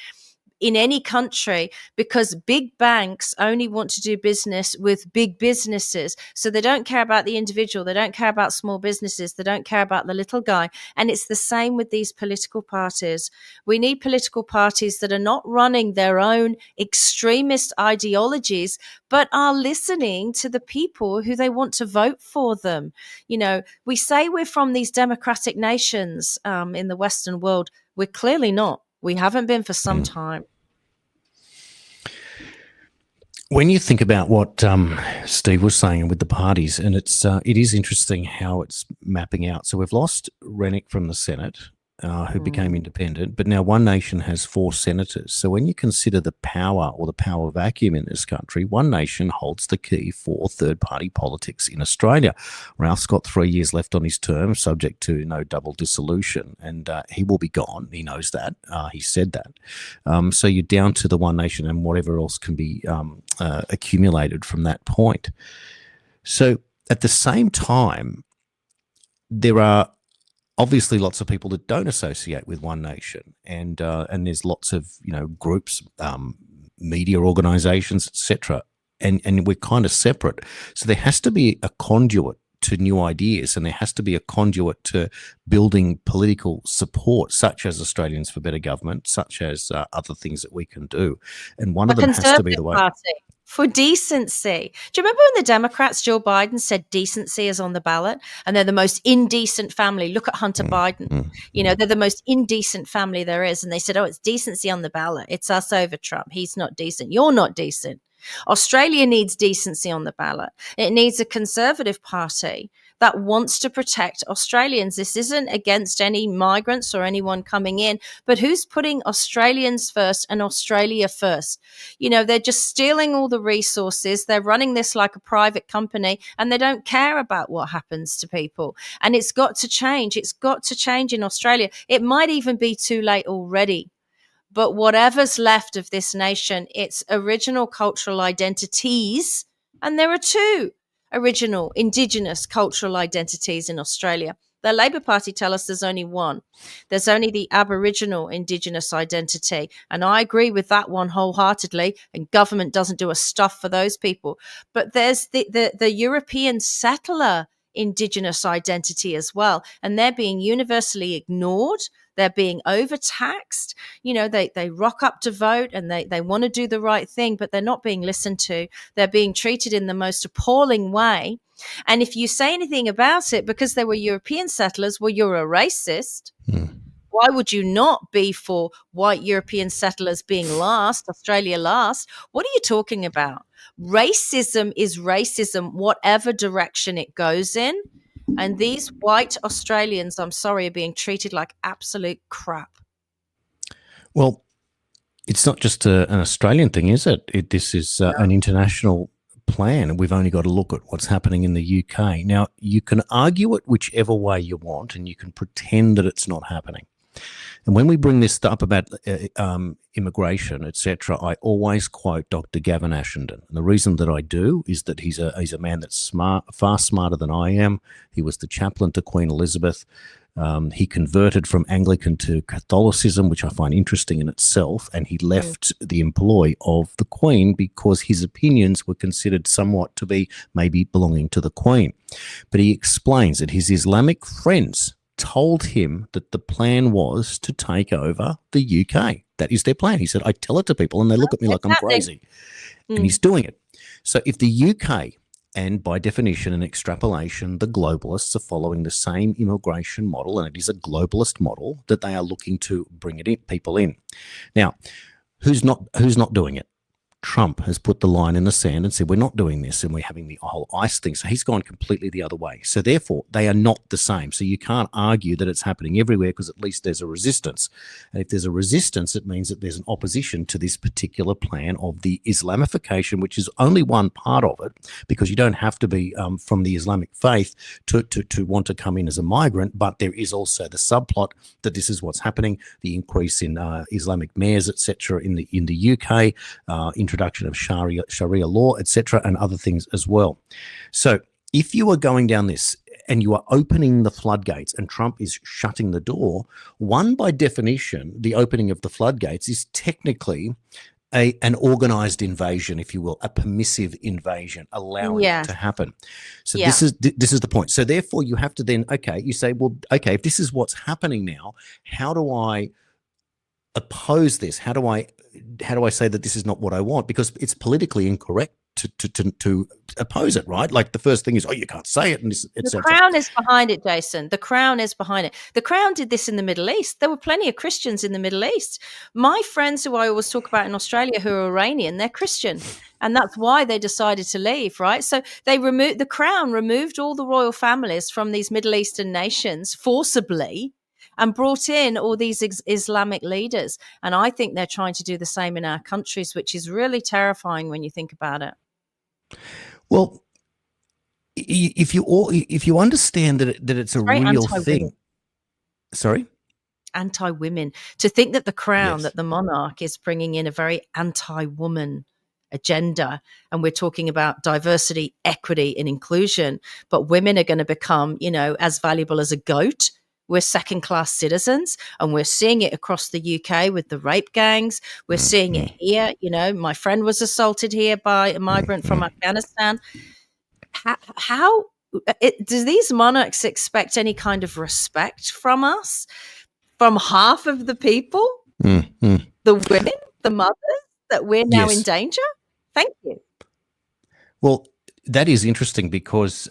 In any country, because big banks only want to do business with big businesses. So they don't care about the individual. They don't care about small businesses. They don't care about the little guy. And it's the same with these political parties. We need political parties that are not running their own extremist ideologies, but are listening to the people who they want to vote for them. We say we're from these democratic nations in the Western world. We're clearly not. We haven't been for some time. When you think about what Steve was saying with the parties, and it is interesting how it's mapping out. So we've lost Rennick from the Senate, who became independent, but now One Nation has 4 senators. So when you consider the power or the power vacuum in this country, One Nation holds the key for third-party politics in Australia. Ralph's got 3 years left on his term, subject to no double dissolution, and he will be gone. He knows that. He said that. So you're down to the One Nation and whatever else can be accumulated from that point. So at the same time, there are obviously lots of people that don't associate with One Nation, and there's lots of groups, media organisations, etc. And we're kind of separate. So there has to be a conduit to new ideas, and there has to be a conduit to building political support, such as Australians for Better Government, such as other things that we can do. And one of them has to be the way. Party. For decency. Do you remember when the Democrats, Joe Biden, said decency is on the ballot and they're the most indecent family? Look at Hunter Biden. They're the most indecent family there is. And they said, oh, it's decency on the ballot. It's us over Trump. He's not decent. You're not decent. Australia needs decency on the ballot. It needs a Conservative Party that wants to protect Australians. This isn't against any migrants or anyone coming in, but who's putting Australians first and Australia first? They're just stealing all the resources. They're running this like a private company, and they don't care about what happens to people. And it's got to change. It's got to change in Australia. It might even be too late already. But whatever's left of this nation, its original cultural identities, and there are 2 original Indigenous cultural identities in Australia. The Labor Party tell us there's only one. There's only the Aboriginal Indigenous identity. And I agree with that one wholeheartedly. And government doesn't do a stuff for those people. But there's the European settler Indigenous identity as well. And they're being universally ignored. They're being overtaxed. They rock up to vote and they want to do the right thing, but they're not being listened to. They're being treated in the most appalling way. And if you say anything about it, because they were European settlers, well, you're a racist. Why would you not be for white European settlers being last, Australia last? What are you talking about? Racism is racism, whatever direction it goes in. And these white Australians, I'm sorry, are being treated like absolute crap. Well, it's not just an Australian thing, is it? This is an international plan, and we've only got to look at what's happening in the UK. Now, you can argue it whichever way you want, and you can pretend that it's not happening. And when we bring this up about immigration, etc., I always quote Dr. Gavin Ashenden. And the reason that I do is that he's a man that's far smarter than I am. He was the chaplain to Queen Elizabeth. He converted from Anglican to Catholicism, which I find interesting in itself, and he left the employ of the Queen because his opinions were considered somewhat to be maybe belonging to the Queen. But he explains that his Islamic friends told him that the plan was to take over the UK. That is their plan. He said, I tell it to people and they look at me like I'm crazy. And he's doing it. So if the UK, and by definition and extrapolation, the globalists are following the same immigration model, and it is a globalist model that they are looking to bring it in, people in. Now, who's not doing it? Trump has put the line in the sand and said, we're not doing this, and we're having the whole ICE thing. So he's gone completely the other way. So therefore, they are not the same. So you can't argue that it's happening everywhere because at least there's a resistance. And if there's a resistance, it means that there's an opposition to this particular plan of the Islamification, which is only one part of it, because you don't have to be from the Islamic faith to want to come in as a migrant. But there is also the subplot that this is what's happening, the increase in Islamic mayors, etc., in the UK, introduction of Sharia law, etc., and other things as well. So if you are going down this and you are opening the floodgates and Trump is shutting the door, one, by definition, the opening of the floodgates is technically an organized invasion, if you will, a permissive invasion, allowing it to happen. So this is the point. So therefore you have to then, you say, well, if this is what's happening now, how do I oppose this? How do I say that this is not what I want? Because it's politically incorrect to oppose it, right? Like the first thing is, oh, you can't say it, and the Crown is behind it, Jason. The Crown is behind it. The Crown did this in the Middle East. There were plenty of Christians in the Middle East. My friends who I always talk about in Australia who are Iranian, they're Christian. And that's why they decided to leave, right? So the Crown removed all the royal families from these Middle Eastern nations forcibly and brought in all these Islamic leaders. And I think they're trying to do the same in our countries, which is really terrifying when you think about it. Well, if you understand that it's a real thing. Sorry? Anti-women. To think that the Crown, Yes. that the monarch is bringing in a very anti-woman agenda, and we're talking about diversity, equity, and inclusion, but women are going to become, as valuable as a goat. We're second-class citizens, and we're seeing it across the UK with the rape gangs. We're seeing it here. My friend was assaulted here by a migrant from Afghanistan. How do these monarchs expect any kind of respect from us, from half of the people, the women, the mothers, that we're now in danger? Thank you. Well, that is interesting because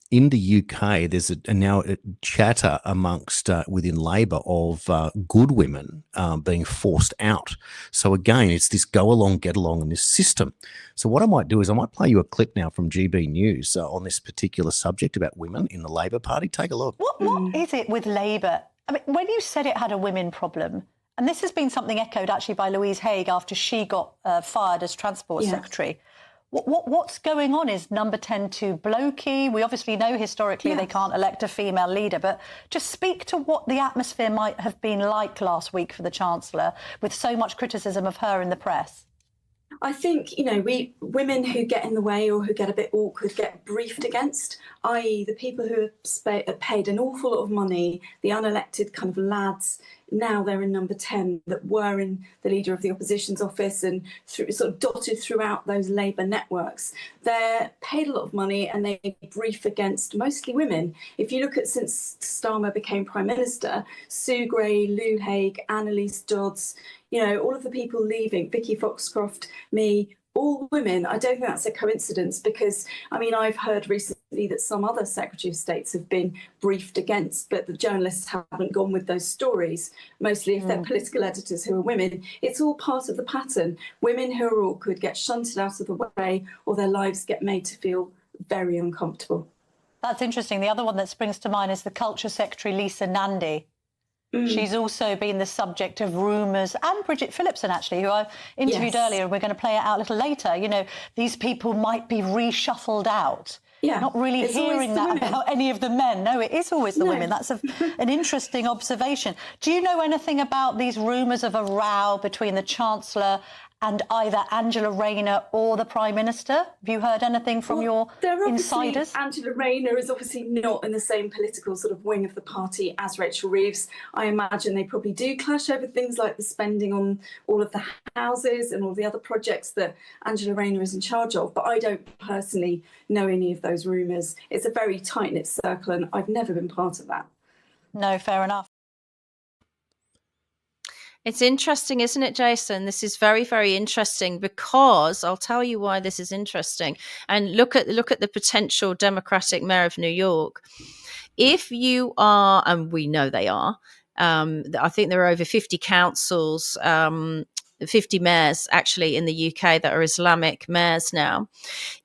in the UK, there's now a chatter amongst within Labor of good women being forced out. So again, it's this go along, get along in this system. So what I might do is I might play you a clip now from GB News on this particular subject about women in the Labor Party. Take a look. What is it with Labor? I mean, when you said it had a women problem, and this has been something echoed actually by Louise Haigh after she got fired as Transport Secretary. What's going on? Is number 10 too blokey? We obviously know historically they can't elect a female leader, but just speak to what the atmosphere might have been like last week for the Chancellor with so much criticism of her in the press. I think, we women who get in the way or who get a bit awkward get briefed against, i.e. the people who have paid an awful lot of money, the unelected kind of lads. Now they're in number 10 that were in the Leader of the Opposition's office and sort of dotted throughout those Labour networks. They're paid a lot of money and they brief against mostly women. If you look at since Starmer became Prime Minister, Sue Gray, Lou Haigh, Annalise Dodds, all of the people leaving, Vicky Foxcroft, me, all women. I don't think that's a coincidence because, I've heard recently that some other Secretary of States have been briefed against, but the journalists haven't gone with those stories, mostly if they're political editors who are women. It's all part of the pattern. Women who are awkward get shunted out of the way or their lives get made to feel very uncomfortable. That's interesting. The other one that springs to mind is the Culture Secretary, Lisa Nandy. She's also been the subject of rumours, and Bridget Phillipson, actually, who I interviewed earlier, and we're going to play it out a little later. These people might be reshuffled out. Yeah. Not really hearing that about any of the men. No, it is always the women. That's an interesting observation. Do you know anything about these rumours of a row between the Chancellor and either Angela Rayner or the Prime Minister? Have you heard anything from your insiders? Angela Rayner is obviously not in the same political sort of wing of the party as Rachel Reeves. I imagine they probably do clash over things like the spending on all of the houses and all the other projects that Angela Rayner is in charge of. But I don't personally know any of those rumours. It's a very tight-knit circle and I've never been part of that. No, fair enough. It's interesting, isn't it, Jason? This is very, very interesting because I'll tell you why this is interesting. And look at the potential Democratic mayor of New York. If you are, and we know they are, I think there are over 50 councils, 50 mayors actually in the UK that are Islamic mayors now.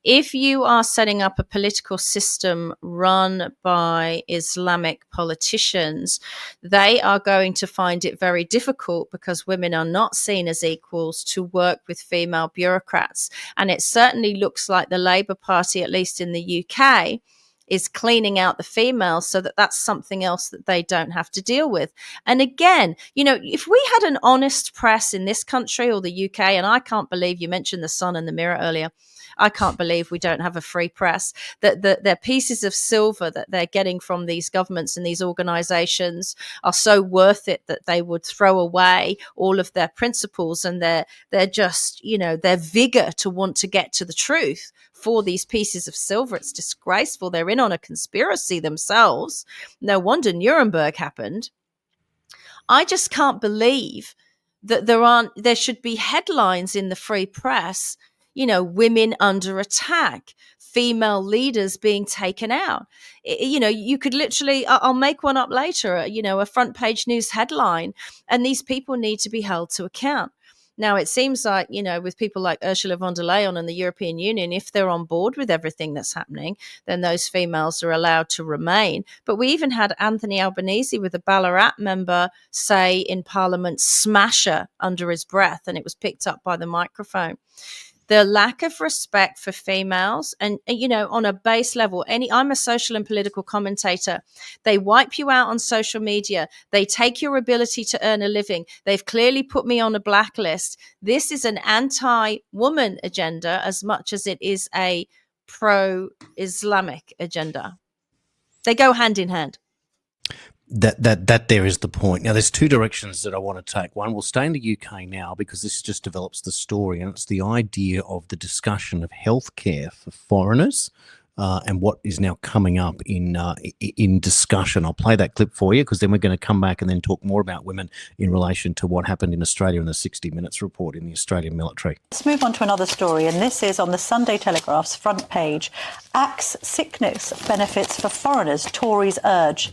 If you are setting up a political system run by Islamic politicians, they are going to find it very difficult because women are not seen as equals to work with female bureaucrats. And it certainly looks like the Labour Party, at least in the UK, is cleaning out the females so that that's something else that they don't have to deal with. And again, if we had an honest press in this country or the UK, and I can't believe you mentioned the Sun and the Mirror earlier, I can't believe we don't have a free press, that their pieces of silver that they're getting from these governments and these organizations are so worth it that they would throw away all of their principles and their just, their vigor to want to get to the truth for these pieces of silver. It's disgraceful. They're in on a conspiracy themselves. No wonder Nuremberg happened. I just can't believe that there should be headlines in the free press women under attack, female leaders being taken out. You could literally, I'll make one up later, a front page news headline, and these people need to be held to account. Now, it seems like, with people like Ursula von der Leyen and the European Union, if they're on board with everything that's happening, then those females are allowed to remain. But we even had Anthony Albanese with a Ballarat member say in Parliament, smasher, under his breath, and it was picked up by the microphone. The lack of respect for females and, on a base level, I'm a social and political commentator. They wipe you out on social media. They take your ability to earn a living. They've clearly put me on a blacklist. This is an anti-woman agenda as much as it is a pro-Islamic agenda. They go hand in hand. That there is the point. Now, there's two directions that I want to take. One, we'll stay in the UK now because this just develops the story, and it's the idea of the discussion of healthcare for foreigners and what is now coming up in discussion. I'll play that clip for you because then we're going to come back and then talk more about women in relation to what happened in Australia in the 60 Minutes report in the Australian military. Let's move on to another story, and this is on the Sunday Telegraph's front page. Axe sickness benefits for foreigners, Tories urge.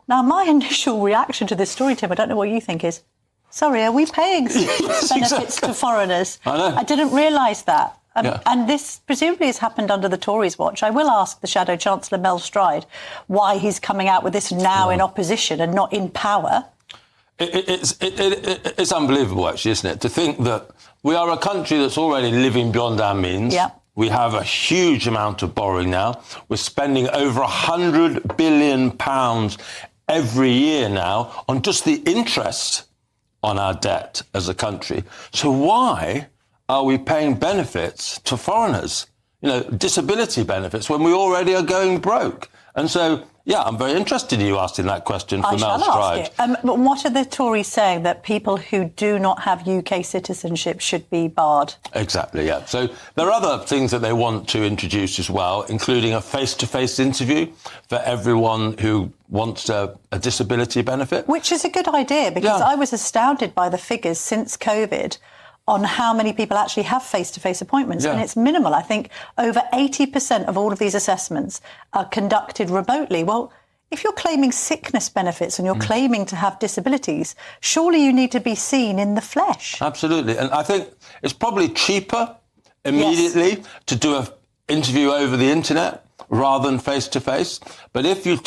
Now, my initial reaction to this story, Tim, I don't know what you think, is, sorry, are we paying benefits to foreigners? I know. I didn't realise that. And this presumably has happened under the Tories' watch. I will ask the Shadow Chancellor, Mel Stride, why he's coming out with this now in opposition and not in power. It's unbelievable, actually, isn't it, to think that we are a country that's already living beyond our means. Yeah. We have a huge amount of borrowing now. We're spending over £100 billion every year now on just the interest on our debt as a country. So why are we paying benefits to foreigners, disability benefits, when we already are going broke? And so, yeah, I'm very interested in you asking that question for Mel Stride. But what are the Tories saying? That people who do not have UK citizenship should be barred? Exactly, yeah. So there are other things that they want to introduce as well, including a face-to-face interview for everyone who wants a disability benefit. Which is a good idea, because I was astounded by the figures since COVID on how many people actually have face-to-face appointments. And it's minimal. I think over 80% of all of these assessments are conducted remotely. Well, if you're claiming sickness benefits and you're claiming to have disabilities, surely you need to be seen in the flesh. Absolutely. And I think it's probably cheaper immediately to do an interview over the internet rather than face-to-face. But if you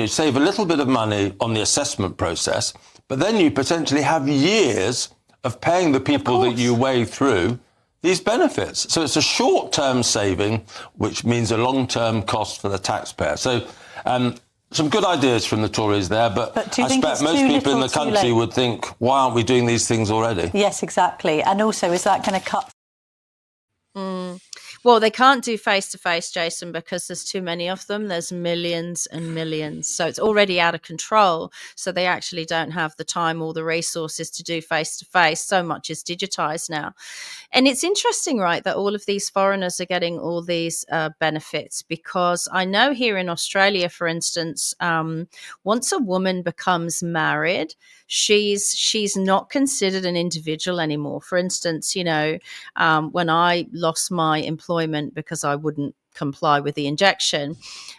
save a little bit of money on the assessment process, but then you potentially have years of paying the people that you weigh through these benefits. So it's a short-term saving, which means a long-term cost for the taxpayer. So some good ideas from the Tories there, but I expect most people in the country would think, why aren't we doing these things already? Yes, exactly. And also, is that going to cut? Well, they can't do face-to-face, Jason, because there's too many of them. There's millions and millions. So it's already out of control. So they actually don't have the time or the resources to do face-to-face. So much is digitized now. And it's interesting, right, that all of these foreigners are getting all these benefits, because I know here in Australia, for instance, once a woman becomes married, she's not considered an individual anymore. For instance, when I lost my employment because I wouldn't comply with the injection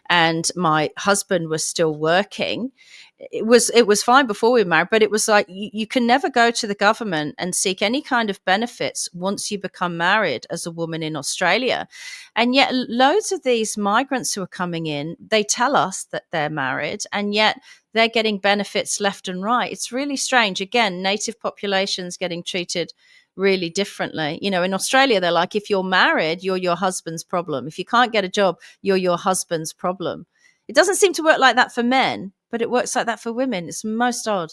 and my husband was still working, it was fine before we were married, but it was like you can never go to the government and seek any kind of benefits once you become married as a woman in Australia. And yet loads of these migrants who are coming in, they tell us that they're married, and yet they're getting benefits left and right. It's really strange. Again, native populations getting treated really differently. In Australia, they're like, if you're married, you're your husband's problem. If you can't get a job, you're your husband's problem. It doesn't seem to work like that for men, but it works like that for women. It's most odd.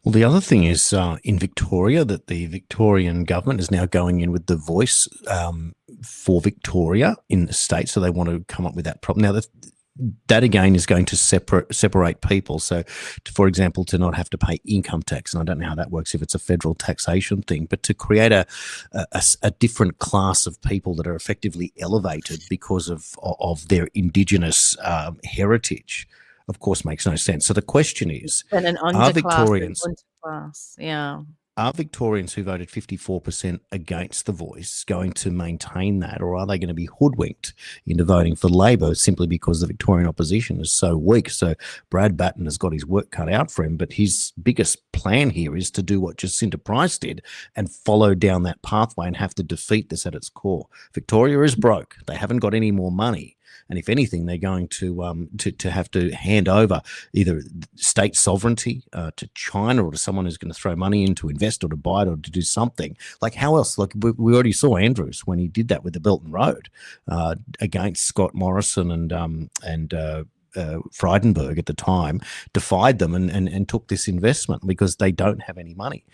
Well, the other thing is in Victoria, that the Victorian government is now going in with the voice for Victoria in the state. So they want to come up with that problem. Now, that again is going to separate people. So, for example, to not have to pay income tax, and I don't know how that works if it's a federal taxation thing, but to create a different class of people that are effectively elevated because of their Indigenous heritage, of course, makes no sense. So the question is, and an are Victorians? Class. Yeah. are Victorians who voted 54% against the Voice going to maintain that, or are they going to be hoodwinked into voting for Labor simply because the Victorian opposition is so weak? So Brad Batten has got his work cut out for him, but his biggest plan here is to do what Jacinta Price did and follow down that pathway and have to defeat this at its core. Victoria is broke. They haven't got any more money. And if anything, they're going to have to hand over either state sovereignty to China or to someone who's going to throw money in to invest or to buy it or to do something. Like, how else? Like, we already saw Andrews when he did that with the Belt and Road against Scott Morrison and Frydenberg at the time, defied them and took this investment because they don't have any money.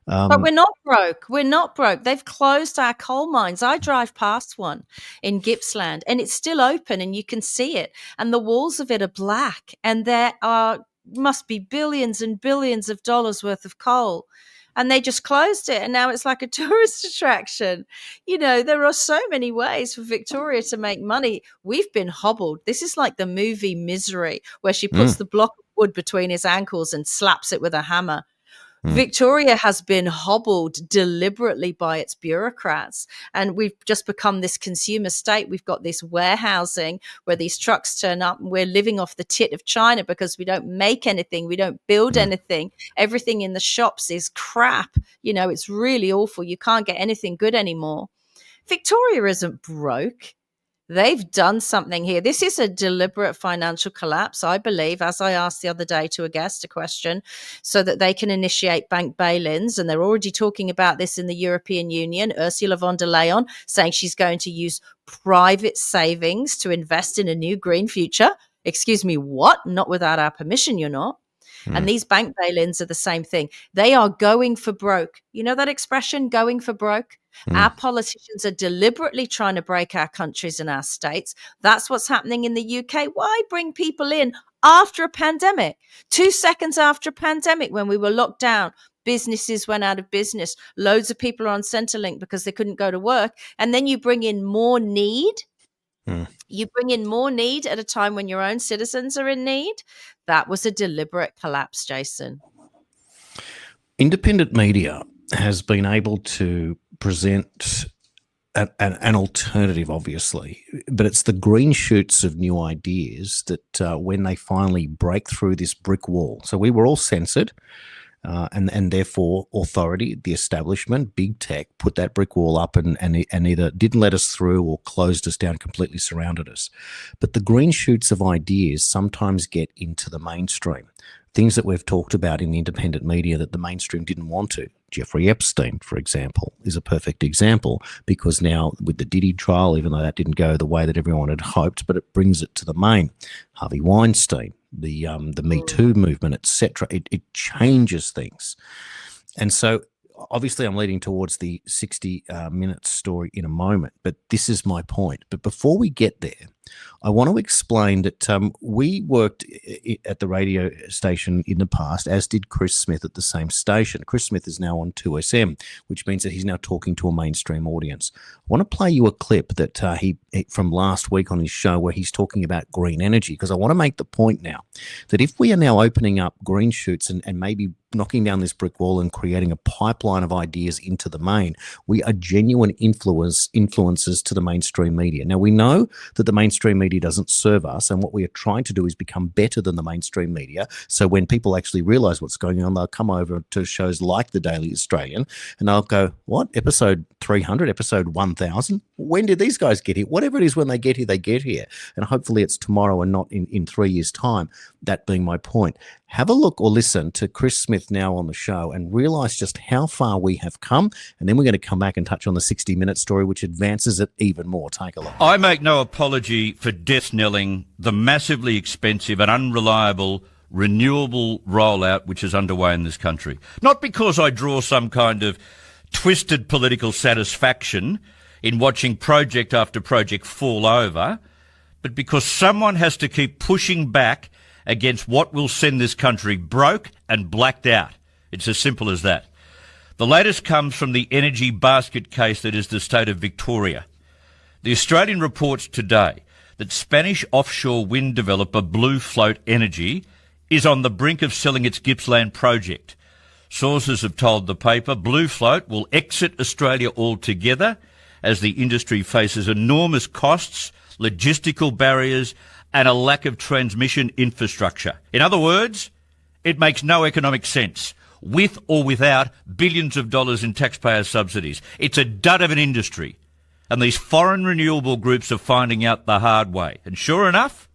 But we're not broke. We're not broke. They've closed our coal mines. I drive past one in Gippsland and it's still open and you can see it. And the walls of it are black and there must be billions and billions of dollars worth of coal. And they just closed it. And now it's like a tourist attraction. You know, there are so many ways for Victoria to make money. We've been hobbled. This is like the movie Misery, where she puts the block of wood between his ankles and slaps it with a hammer. Victoria has been hobbled deliberately by its bureaucrats, and we've just become this consumer state. We've got this warehousing where these trucks turn up and we're living off the tit of China because we don't make anything. We don't build anything. Everything in the shops is crap. You know, it's really awful. You can't get anything good anymore. Victoria isn't broke. They've done something here. This is a deliberate financial collapse, I believe, as I asked the other day to a guest a question, so that they can initiate bank bail-ins. And they're already talking about this in the European Union. Ursula von der Leyen saying she's going to use private savings to invest in a new green future. Excuse me, what? Not without our permission, you're not. And these bank bail-ins are the same thing. They are going for broke. You know that expression, going for broke? Our politicians are deliberately trying to break our countries and our states. That's what's happening in the UK. Why bring people in after a pandemic? 2 seconds after a pandemic, when we were locked down, businesses went out of business. Loads of people are on Centrelink because they couldn't go to work. And then you bring in more need. You bring in more need at a time when your own citizens are in need. That was a deliberate collapse, Jason. Independent media has been able to present an alternative, obviously, but it's the green shoots of new ideas that when they finally break through this brick wall. So we were all censored. And therefore authority, the establishment, big tech, put that brick wall up and either didn't let us through or closed us down, completely surrounded us. But the green shoots of ideas sometimes get into the mainstream. Things that we've talked about in the independent media that the mainstream didn't want to. Jeffrey Epstein, for example, is a perfect example because now with the Diddy trial, even though that didn't go the way that everyone had hoped, but it brings it to the main. Harvey Weinstein, the Me Too movement, etc. It changes things. And so obviously I'm leading towards the 60 minute story in a moment, but this is my point. But before we get there, I want to explain that we worked at the radio station in the past, as did Chris Smith at the same station. Chris Smith is now on 2SM, which means that he's now talking to a mainstream audience. I want to play you a clip that he from last week on his show where he's talking about green energy, because I want to make the point now that if we are now opening up green shoots and maybe knocking down this brick wall and creating a pipeline of ideas into the main, we are genuine influencers to the mainstream media. Now, we know that the mainstream media doesn't serve us, and what we are trying to do is become better than the mainstream media. So when people actually realize what's going on, they'll come over to shows like the Daily Australian and they'll go, what, episode 300, episode 1000? When did these guys get here? Whatever it is, when they get here, they get here. And hopefully it's tomorrow and not in 3 years' time. That being my point. Have a look or listen to Chris Smith now on the show and realize just how far we have come. And then we're going to come back and touch on the 60-minute story, which advances it even more. Take a look. I make no apology for death-knelling the massively expensive and unreliable renewable rollout which is underway in this country. Not because I draw some kind of twisted political satisfaction in watching project after project fall over, but because someone has to keep pushing back against what will send this country broke and blacked out. It's as simple as that. The latest comes from the energy basket case that is the state of Victoria. The Australian reports today that Spanish offshore wind developer Blue Float Energy is on the brink of selling its Gippsland project. Sources have told the paper Blue Float will exit Australia altogether as the industry faces enormous costs, logistical barriers and a lack of transmission infrastructure. In other words, it makes no economic sense, with or without billions of dollars in taxpayer subsidies. It's a dud of an industry, and these foreign renewable groups are finding out the hard way. And sure enough,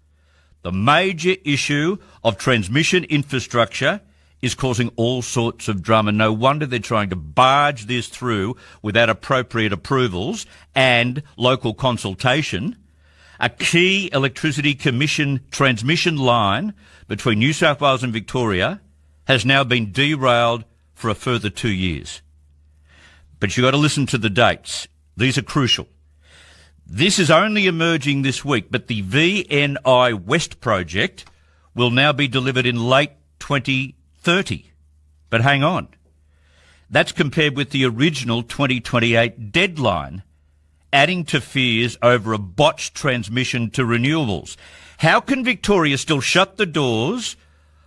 the major issue of transmission infrastructure is causing all sorts of drama. No wonder they're trying to barge this through without appropriate approvals and local consultation. A key Electricity Commission transmission line between New South Wales and Victoria has now been derailed for a further 2 years. But you've got to listen to the dates. These are crucial. This is only emerging this week, but the VNI West project will now be delivered in late 2030. But hang on. That's compared with the original 2028 deadline, adding to fears over a botched transmission to renewables. How can Victoria still shut the doors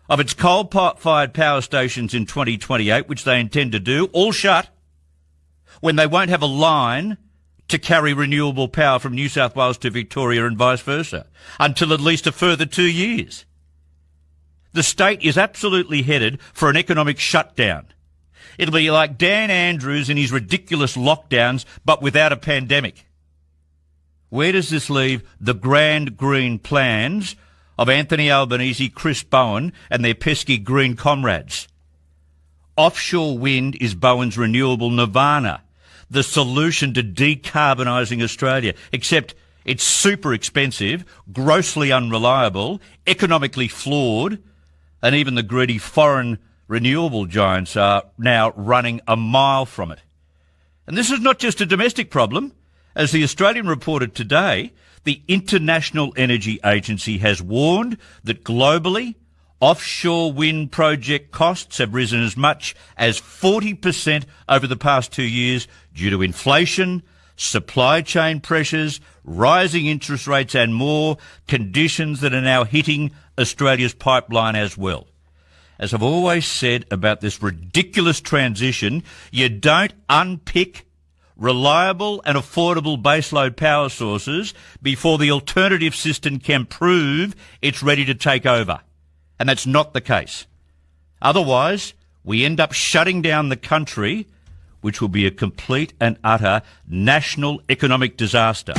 of its coal-fired power stations in 2028, which they intend to do, all shut, when they won't have a line to carry renewable power from New South Wales to Victoria and vice versa until at least a further 2 years? The state is absolutely headed for an economic shutdown. It'll be like Dan Andrews and his ridiculous lockdowns, but without a pandemic. Where does this leave the grand green plans of Anthony Albanese, Chris Bowen and their pesky green comrades? Offshore wind is Bowen's renewable nirvana, the solution to decarbonising Australia, except it's super expensive, grossly unreliable, economically flawed, and even the greedy foreign renewable giants are now running a mile from it. And this is not just a domestic problem. As the Australian reported today, the International Energy Agency has warned that globally, offshore wind project costs have risen as much as 40% over the past 2 years due to inflation, supply chain pressures, rising interest rates and more, conditions that are now hitting Australia's pipeline as well. As I've always said about this ridiculous transition, you don't unpick reliable and affordable baseload power sources before the alternative system can prove it's ready to take over. And that's not the case. Otherwise, we end up shutting down the country, which will be a complete and utter national economic disaster.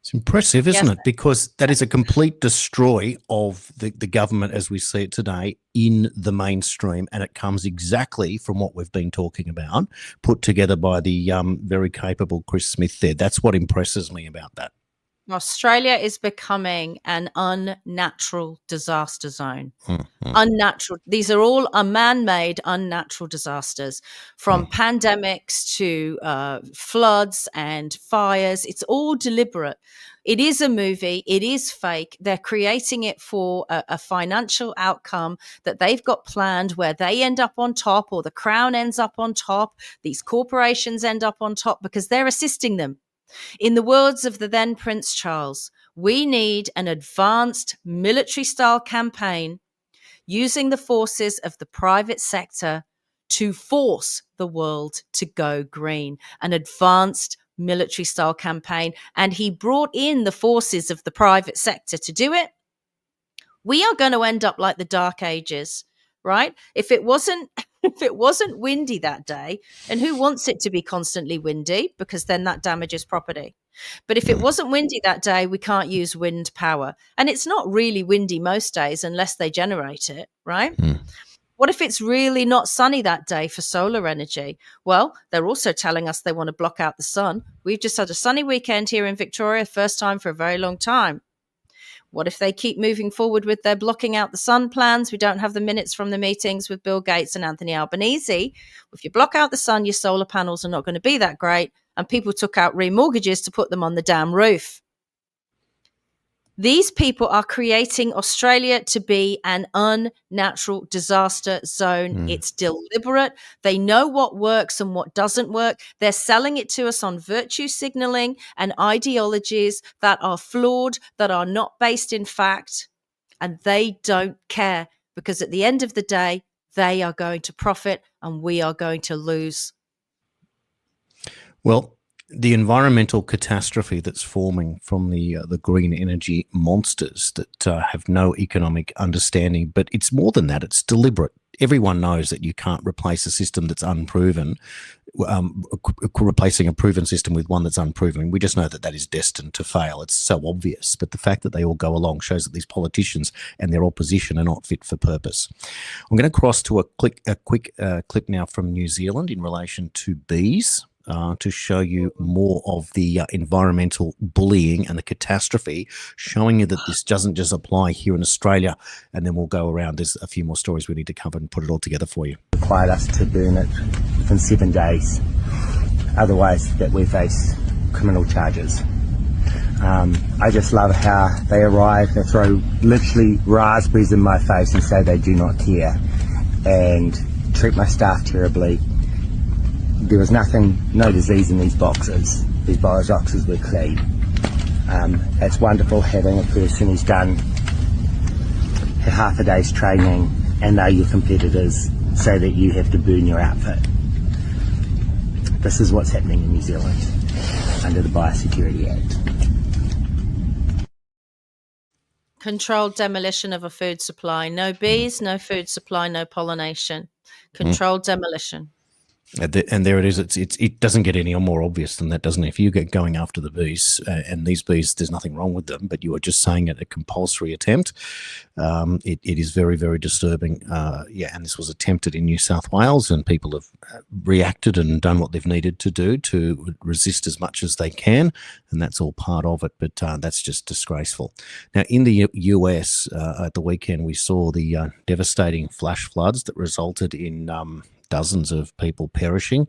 It's impressive, isn't it? Because that is a complete destroy of the government as we see it today in the mainstream, and it comes exactly from what we've been talking about, put together by the very capable Chris Smith there. That's what impresses me about that. Australia is becoming an unnatural disaster zone. Mm-hmm. Unnatural. These are all man-made unnatural disasters, from pandemics to floods and fires. It's all deliberate. It is a movie. It is fake. They're creating it for a financial outcome that they've got planned, where they end up on top, or the Crown ends up on top. These corporations end up on top because they're assisting them. In the words of the then Prince Charles, we need an advanced military-style campaign using the forces of the private sector to force the world to go green. An advanced military-style campaign. And he brought in the forces of the private sector to do it. We are going to end up like the Dark Ages, right? If it wasn't windy that day, and who wants it to be constantly windy, because then that damages property. But if it wasn't windy that day, we can't use wind power. And it's not really windy most days unless they generate it, right? What if it's really not sunny that day for solar energy? Well, they're also telling us they want to block out the sun. We've just had a sunny weekend here in Victoria, first time for a very long time. What if they keep moving forward with their blocking out the sun plans? We don't have the minutes from the meetings with Bill Gates and Anthony Albanese. If you block out the sun, your solar panels are not going to be that great. And people took out remortgages to put them on the damn roof. These people are creating Australia to be an unnatural disaster zone. It's deliberate. They know what works and what doesn't work. They're selling it to us on virtue signaling and ideologies that are flawed, that are not based in fact, and they don't care because at the end of the day, they are going to profit and we are going to lose. Well, the environmental catastrophe that's forming from the green energy monsters that have no economic understanding, but it's more than that, it's deliberate. Everyone knows that you can't replace a system that's unproven, replacing a proven system with one that's unproven. We just know that that is destined to fail. It's so obvious. But the fact that they all go along shows that these politicians and their opposition are not fit for purpose. I'm going to cross to a quick clip now from New Zealand in relation to bees. To show you more of the environmental bullying and the catastrophe, showing you that this doesn't just apply here in Australia, and then we'll go around. There's a few more stories we need to cover and put it all together for you. Required us to burn it within 7 days. Otherwise, that we face criminal charges. I just love how they arrive, they throw literally raspberries in my face and say they do not care, and treat my staff terribly. There was no disease in these boxes. These boxes were clean. It's wonderful having a person who's done half a day's training and know your competitors so that you have to burn your outfit. This is what's happening in New Zealand under the Biosecurity Act. Controlled demolition of a food supply. No bees, no food supply, no pollination. Controlled demolition. And there it is. It doesn't get any more obvious than that, doesn't it? If you get going after the bees, and these bees, there's nothing wrong with them, but you are just saying it a compulsory attempt. It is very, very disturbing. And this was attempted in New South Wales, and people have reacted and done what they've needed to do to resist as much as they can, and that's all part of it. But that's just disgraceful. Now, in the US, at the weekend, we saw the devastating flash floods that resulted in dozens of people perishing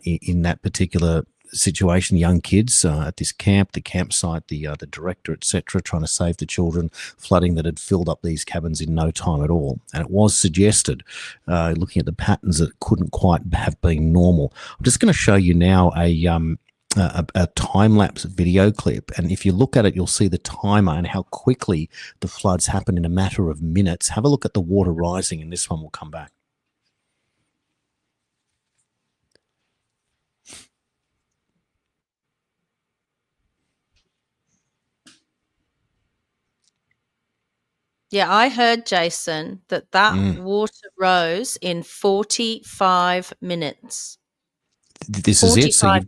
in that particular situation. Young kids at this camp, the campsite, the director, etc., trying to save the children. Flooding that had filled up these cabins in no time at all. And it was suggested, looking at the patterns, that it couldn't quite have been normal. I'm just going to show you now a time-lapse video clip, and if you look at it, you'll see the timer and how quickly the floods happen in a matter of minutes. Have a look at the water rising, and this one will come back. Yeah, I heard, Jason, that water rose in 45 minutes. This is it. So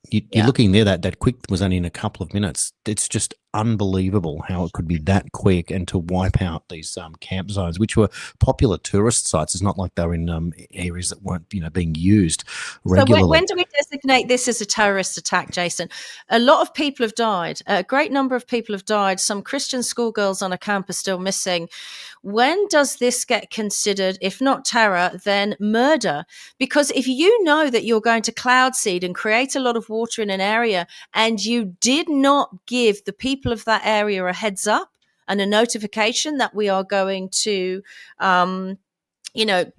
you're looking there, that quick was only in a couple of minutes. It's just unbelievable how it could be that quick and to wipe out these camp zones, which were popular tourist sites. It's not like they were in areas that weren't, being used regularly. So when do we designate this as a terrorist attack, Jason? A lot of people have died. A great number of people have died. Some Christian schoolgirls on a camp are still missing. When does this get considered, if not terror, then murder? Because if you know that you're going to cloud seed and create a lot of water in an area, and you did not give the people of that area a heads up and a notification that we are going to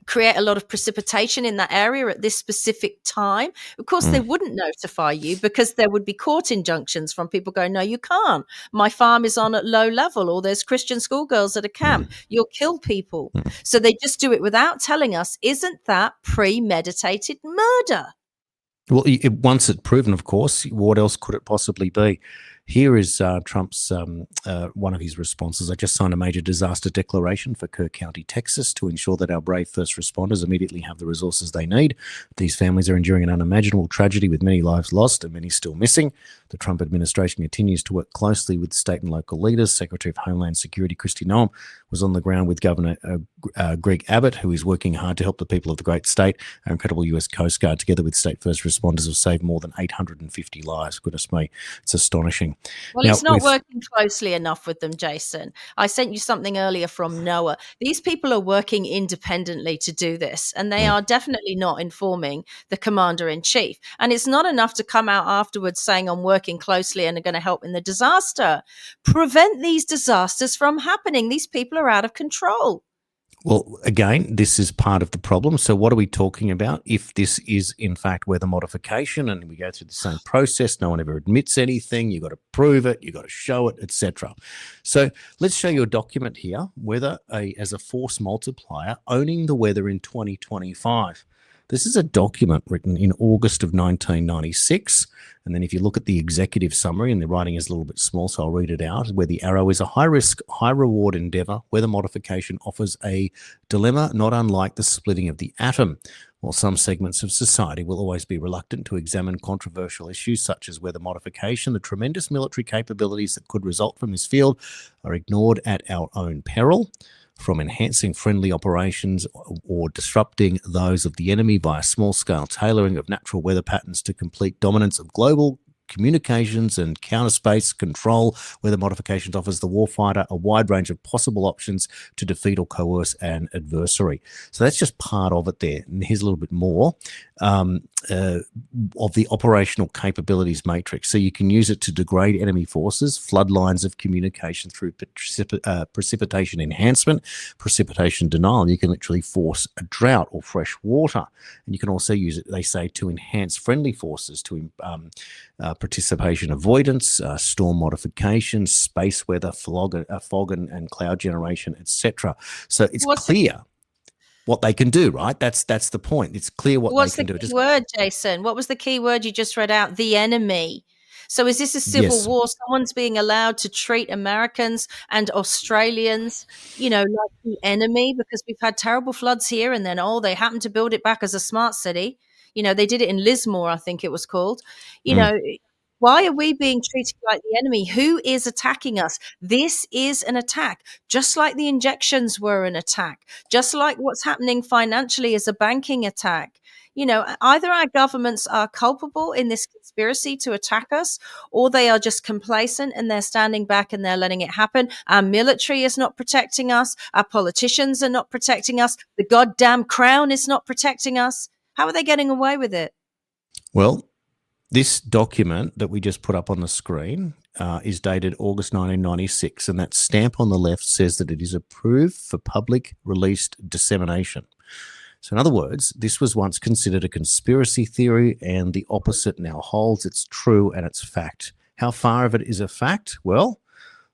create a lot of precipitation in that area at this specific time. Of course, they wouldn't notify you because there would be court injunctions from people going, no, you can't. My farm is on at low level, or there's Christian schoolgirls at a camp. You'll kill people. So they just do it without telling us. Isn't that premeditated murder? Well, once it's proven, of course, what else could it possibly be? Here is Trump's one of his responses. I just signed a major disaster declaration for Kerr County, Texas, to ensure that our brave first responders immediately have the resources they need. These families are enduring an unimaginable tragedy with many lives lost and many still missing. The Trump administration continues to work closely with state and local leaders. Secretary of Homeland Security Kristi Noem was on the ground with Governor Greg Abbott, who is working hard to help the people of the great state. Our incredible US Coast Guard, together with state first responders, have saved more than 850 lives. Goodness me, it's astonishing. Well, now, it's not working closely enough with them, Jason. I sent you something earlier from NOAA. These people are working independently to do this, and they are definitely not informing the commander-in-chief. And it's not enough to come out afterwards saying I'm working closely and are going to help in the disaster. Prevent these disasters from happening. These people are out of control. Well, again, this is part of the problem. So what are we talking about? If this is, in fact, weather modification and we go through the same process, no one ever admits anything, you've got to prove it, you've got to show it, etc. So let's show you a document here, weather as a force multiplier, owning the weather in 2025. This is a document written in August of 1996. And then if you look at the executive summary, and the writing is a little bit small, so I'll read it out, where the arrow is a high-risk, high-reward endeavour. Weather modification offers a dilemma not unlike the splitting of the atom. While some segments of society will always be reluctant to examine controversial issues such as weather modification, the tremendous military capabilities that could result from this field are ignored at our own peril. From enhancing friendly operations or disrupting those of the enemy via small-scale tailoring of natural weather patterns to complete dominance of global communications and counter-space control, weather modifications offers the warfighter a wide range of possible options to defeat or coerce an adversary. So that's just part of it there. And here's a little bit more of the operational capabilities matrix. So you can use it to degrade enemy forces, flood lines of communication through precipitation enhancement, precipitation denial. You can literally force a drought or fresh water. And you can also use it, they say, to enhance friendly forces, to participation avoidance, storm modification, space weather, fog and cloud generation, etc. So it's clear what they can do, right? That's the point. It's clear what they can do. What's the key word, Jason? What was the key word you just read out? The enemy. So is this a civil war? Someone's being allowed to treat Americans and Australians, like the enemy, because we've had terrible floods here, and then, they happen to build it back as a smart city. They did it in Lismore, I think it was called. Why are we being treated like the enemy? Who is attacking us? This is an attack, just like the injections were an attack, just like what's happening financially is a banking attack. Either our governments are culpable in this conspiracy to attack us, or they are just complacent and they're standing back and they're letting it happen. Our military is not protecting us. Our politicians are not protecting us. The goddamn crown is not protecting us. How are they getting away with it? Well, this document that we just put up on the screen is dated August 1996, and that stamp on the left says that it is approved for public released dissemination. So in other words, this was once considered a conspiracy theory, and the opposite now holds. It's true and it's fact. How far of it is a fact? Well,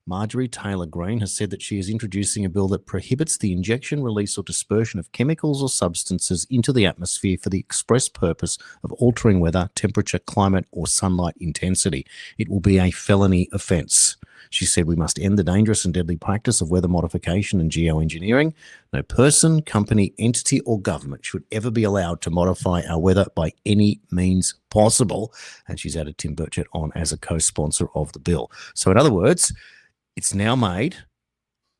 Marjorie Taylor Greene has said that she is introducing a bill that prohibits the injection, release, or dispersion of chemicals or substances into the atmosphere for the express purpose of altering weather, temperature, climate, or sunlight intensity. It will be a felony offence. She said we must end the dangerous and deadly practice of weather modification and geoengineering. No person, company, entity, or government should ever be allowed to modify our weather by any means possible. And she's added Tim Burchett on as a co-sponsor of the bill. So in other words, it's now made.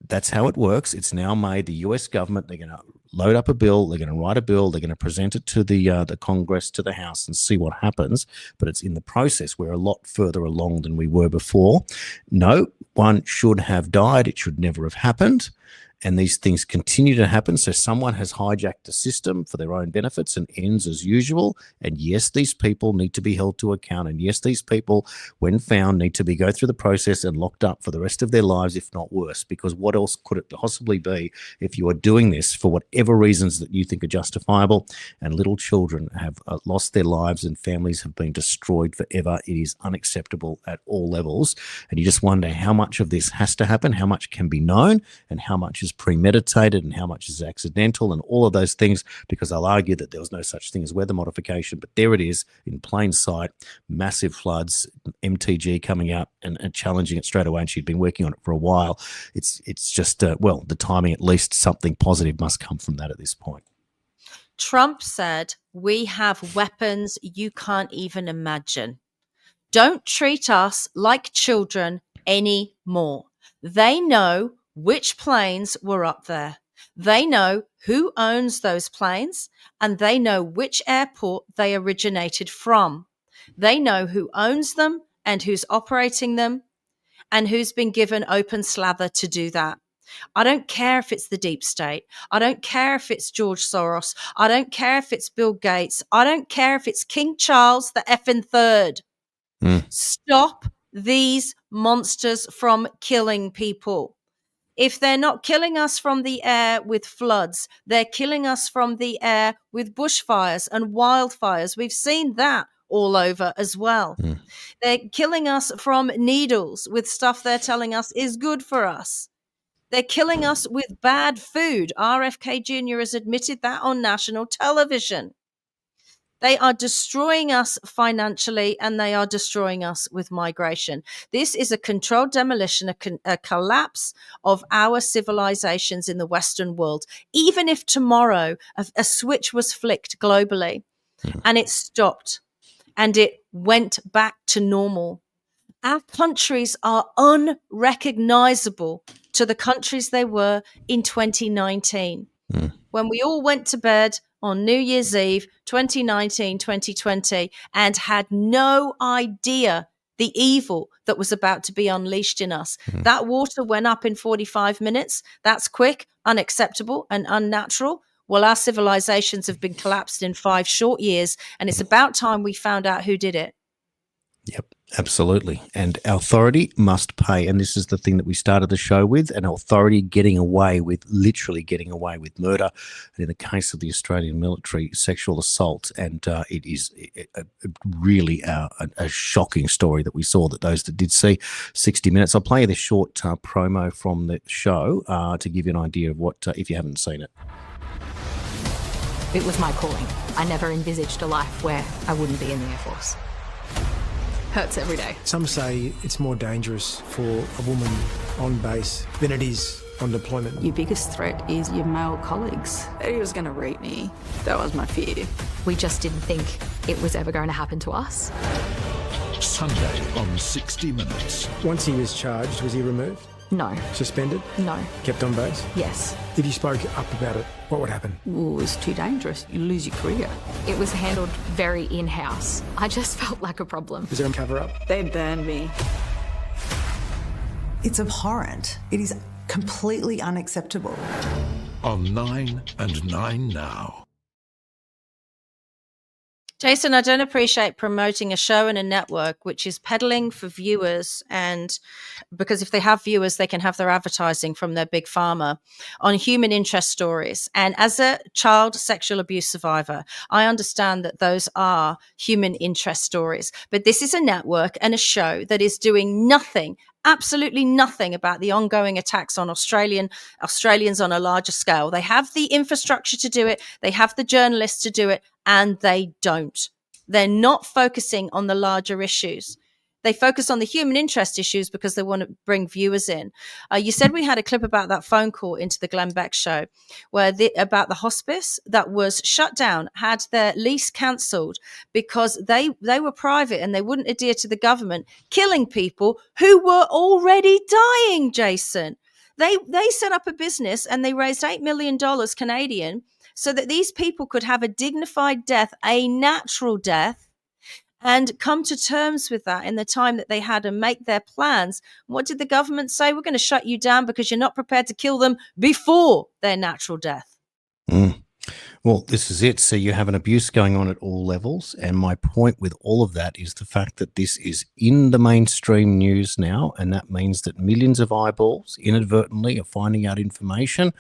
That's how it works. It's now made. The US government, they're going to load up a bill. They're going to write a bill. They're going to present it to the Congress, to the House, and see what happens. But it's in the process. We're a lot further along than we were before. No one should have died. It should never have happened. And these things continue to happen. So someone has hijacked the system for their own benefits and ends as usual. And yes, these people need to be held to account. And yes, these people, when found, need to go through the process and locked up for the rest of their lives, if not worse. Because what else could it possibly be if you are doing this for whatever reasons that you think are justifiable, and little children have lost their lives and families have been destroyed forever? It is unacceptable at all levels. And you just wonder how much of this has to happen, how much can be known, and how much is premeditated and how much is accidental, and all of those things, because I'll argue that there was no such thing as weather modification, but there it is in plain sight, massive floods, MTG coming out and challenging it straight away, and she'd been working on it for a while. It's just, the timing, at least something positive must come from that at this point. Trump said, we have weapons you can't even imagine. Don't treat us like children anymore. They know which planes were up there. They know who owns those planes, and they know which airport they originated from. They know who owns them and who's operating them and who's been given open slather to do that. I don't care if it's the deep state. I don't care if it's George Soros. I don't care if it's Bill Gates. I don't care if it's King Charles the effing third. Stop these monsters from killing people. If they're not killing us from the air with floods, they're killing us from the air with bushfires and wildfires. We've seen that all over as well. They're killing us from needles with stuff they're telling us is good for us. They're killing us with bad food. RFK Jr. has admitted that on national television. They are destroying us financially, and they are destroying us with migration. This is a controlled demolition, a collapse of our civilizations in the Western world. Even if tomorrow a switch was flicked globally and it stopped and it went back to normal, our countries are unrecognizable to the countries they were in 2019. When we all went to bed on New Year's Eve, 2019, 2020, and had no idea the evil that was about to be unleashed in us. That water went up in 45 minutes. That's quick, unacceptable, and unnatural. Well, our civilizations have been collapsed in 5 short years, and it's about time we found out who did it. Yep, absolutely. And authority must pay. And this is the thing that we started the show with, an authority literally getting away with murder. And in the case of the Australian military, sexual assault. And it is really a shocking story that we saw, that those that did see 60 Minutes. I'll play you the short promo from the show to give you an idea of what, if you haven't seen it. It was my calling. I never envisaged a life where I wouldn't be in the Air Force. Hurts every day. Some say it's more dangerous for a woman on base than it is on deployment. Your biggest threat is your male colleagues. He was going to rape me. That was my fear. We just didn't think it was ever going to happen to us. Sunday on 60 Minutes. Once he was charged, was he removed? No. Suspended? No. Kept on base? Yes. If you spoke up about it, what would happen? Well, it was too dangerous. You lose your career. It was handled very in-house. I just felt like a problem. Was there a cover-up? They burned me. It's abhorrent. It is completely unacceptable. On 9 and 9 Now. Jason, I don't appreciate promoting a show and a network which is peddling for viewers, and because if they have viewers, they can have their advertising from their big pharma on human interest stories. And as a child sexual abuse survivor, I understand that those are human interest stories. But this is a network and a show that is doing nothing, absolutely nothing about the ongoing attacks on Australians on a larger scale. They have the infrastructure to do it. They have the journalists to do it, and they don't. They're not focusing on the larger issues. They focus on the human interest issues because they want to bring viewers in. You said we had a clip about that phone call into the Glenn Beck show about the hospice that was shut down, had their lease cancelled because they were private and they wouldn't adhere to the government, killing people who were already dying, Jason. They set up a business and they raised $8 million Canadian so that these people could have a dignified death, a natural death, and come to terms with that in the time that they had and make their plans. What did the government say? We're going to shut you down because you're not prepared to kill them before their natural death. Well, this is it. So you have an abuse going on at all levels. And my point with all of that is the fact that this is in the mainstream news now. And that means that millions of eyeballs inadvertently are finding out information.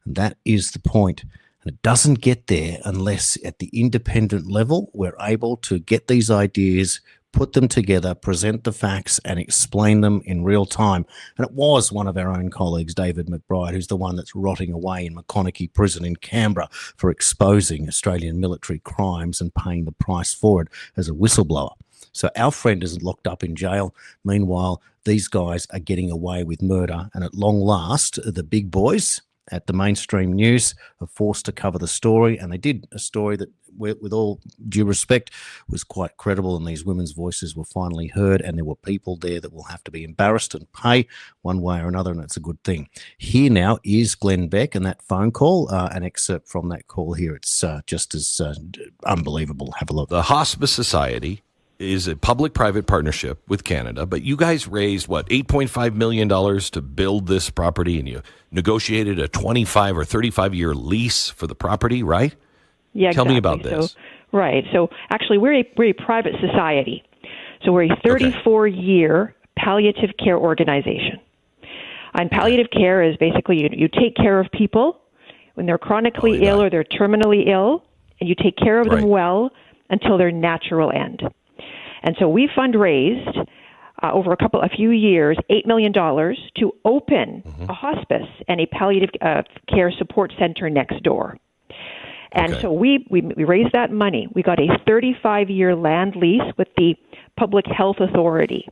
And that is the point. And it doesn't get there unless at the independent level, we're able to get these ideas, put them together, present the facts and explain them in real time. And it was one of our own colleagues, David McBride, who's the one that's rotting away in McConaughey Prison in Canberra for exposing Australian military crimes and paying the price for it as a whistleblower. So our friend is locked up in jail. Meanwhile, these guys are getting away with murder. And at long last, the big boys at the mainstream news are forced to cover the story. And they did a story that, with all due respect, was quite credible, and these women's voices were finally heard, and there were people there that will have to be embarrassed and pay one way or another, and it's a good thing. Here now is Glenn Beck and that phone call, an excerpt from that call here. It's just as unbelievable. Have a look. The Hospice Society is a public-private partnership with Canada, but you guys raised, $8.5 million to build this property, and you negotiated a 25 or 35-year lease for the property, right? Yeah, Tell exactly. me about this. So actually, we're a private society. So we're a 34-year palliative care organization. And palliative care is basically you take care of people when they're chronically ill or they're terminally ill, and you take care of them well until their natural end. And so we fundraised over a few years, $8 million to open a hospice and a palliative care support center next door. And so we raised that money. We got a 35-year land lease with the Public Health Authority.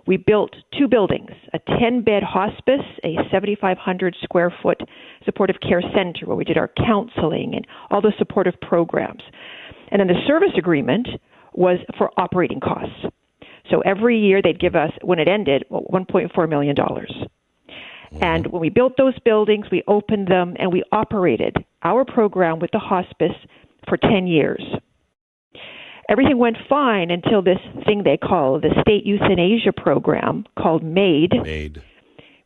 We built 2 buildings, a 10-bed hospice, a 7,500 square foot supportive care center where we did our counseling and all the supportive programs. And then the service agreement was for operating costs. So every year they'd give us, when it ended, $1.4 million. And when we built those buildings, we opened them and we operated our program with the hospice for 10 years. Everything went fine until this thing they call the state euthanasia program called MAID,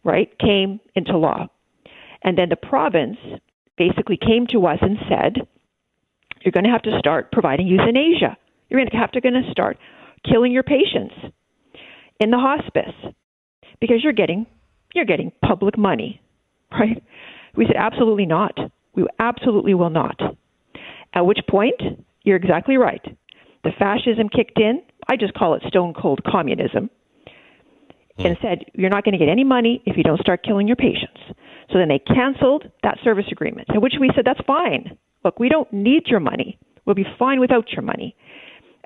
right, came into law. And then the province basically came to us and said, you're going to have to start providing euthanasia. You're going to start killing your patients in the hospice because you're getting public money, right? We said, absolutely not. We absolutely will not. At which point, you're exactly right. The fascism kicked in. I just call it stone cold communism. And said, you're not going to get any money if you don't start killing your patients. So then they canceled that service agreement, in which we said, that's fine. Look, we don't need your money. We'll be fine without your money.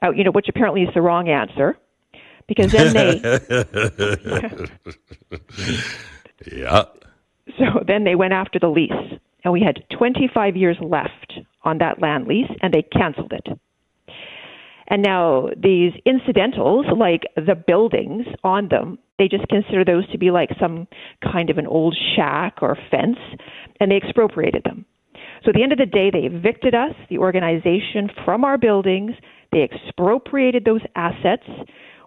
Which apparently is the wrong answer. Because then So then they went after the lease. And we had 25 years left on that land lease, and they canceled it. And now these incidentals, like the buildings on them, they just consider those to be like some kind of an old shack or fence, and they expropriated them. So at the end of the day, they evicted us, the organization, from our buildings. They expropriated those assets,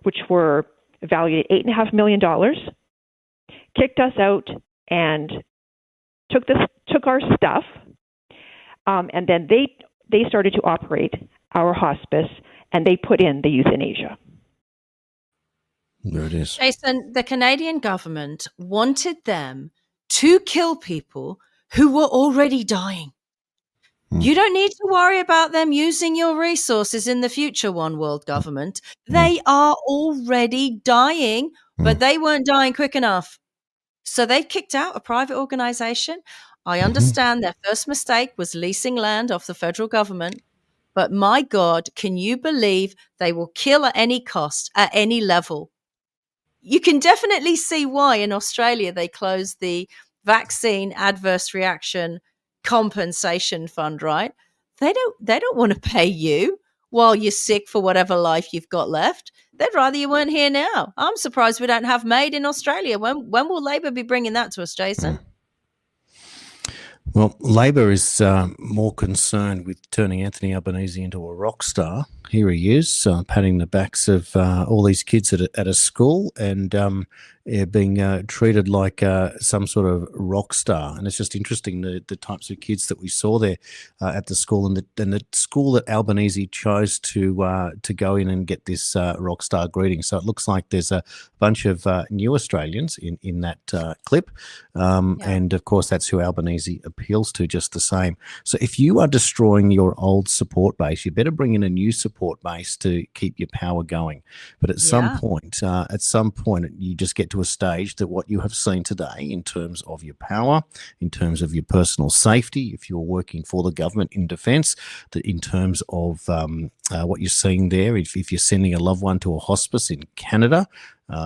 which were valued at $8.5 million, kicked us out, and took our stuff. And then they started to operate our hospice, and they put in the euthanasia. There it is. Jason, the Canadian government wanted them to kill people who were already dying. You don't need to worry about them using your resources in the future, One World Government. They are already dying, but they weren't dying quick enough. So they've kicked out a private organization. I understand their first mistake was leasing land off the federal government. But my God, can you believe they will kill at any cost, at any level? You can definitely see why in Australia they closed the Vaccine Adverse Reaction Compensation Fund, right? They don't want to pay you while you're sick for whatever life you've got left. They'd rather you weren't here now. I'm surprised we don't have MAID in Australia. When will Labor be bringing that to us, Jason? Well, Labor is more concerned with turning Anthony Albanese into a rock star. Here he is, patting the backs of all these kids at a school and being treated like some sort of rock star. And it's just interesting the types of kids that we saw there at the school, and the school that Albanese chose to go in and get this rock star greeting. So it looks like there's a bunch of new Australians in that clip. And of course, that's who Albanese appeals to just the same. So if you are destroying your old support base, you better bring in a new support base to keep your power going. But at some point, you just get to a stage that what you have seen today in terms of your power, in terms of your personal safety, if you're working for the government in defence, that in terms of what you're seeing there, if you're sending a loved one to a hospice in Canada,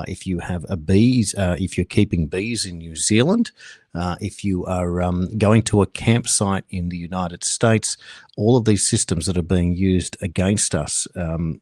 if you have if you're keeping bees in New Zealand, if you are going to a campsite in the United States, all of these systems that are being used against us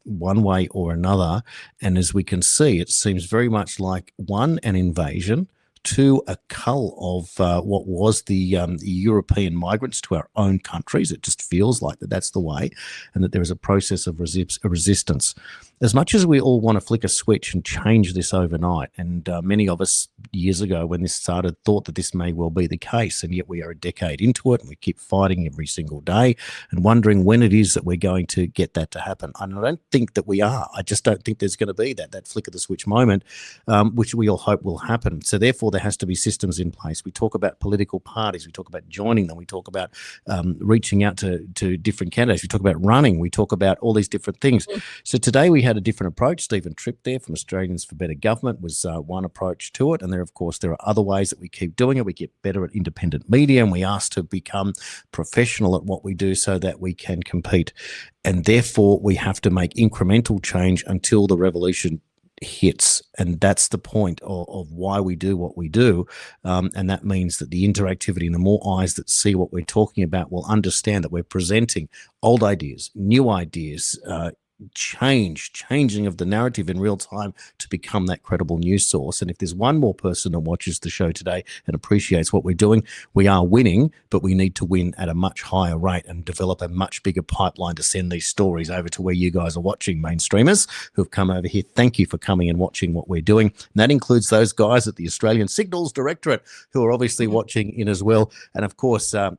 one way or another. And as we can see, it seems very much like, one, an invasion, two, a cull of what was the European migrants to our own countries. It just feels like that's the way, and that there is a process of resistance. As much as we all want to flick a switch and change this overnight, and many of us years ago when this started thought that this may well be the case, and yet we are a decade into it and we keep fighting every single day and wondering when it is that we're going to get that to happen. And I don't think that we are. I just don't think there's going to be that flick of the switch moment, which we all hope will happen. So therefore, there has to be systems in place. We talk about political parties. We talk about joining them. We talk about reaching out to different candidates. We talk about running. We talk about all these different things. So today we had a different approach. Stephen Tripp there from Australians for Better Government was one approach to it. And there are other ways that we keep doing it. We get better at independent media, and we ask to become professional at what we do so that we can compete. And therefore, we have to make incremental change until the revolution hits. And that's the point of why we do what we do. And that means that the interactivity and the more eyes that see what we're talking about will understand that we're presenting old ideas, new ideas, changing of the narrative in real time to become that credible news source. And if there's one more person that watches the show today and appreciates what we're doing, we are winning, but we need to win at a much higher rate and develop a much bigger pipeline to send these stories over to where you guys are watching, mainstreamers who have come over here. Thank you for coming and watching what we're doing. And that includes those guys at the Australian Signals Directorate who are obviously watching in as well. And of course, a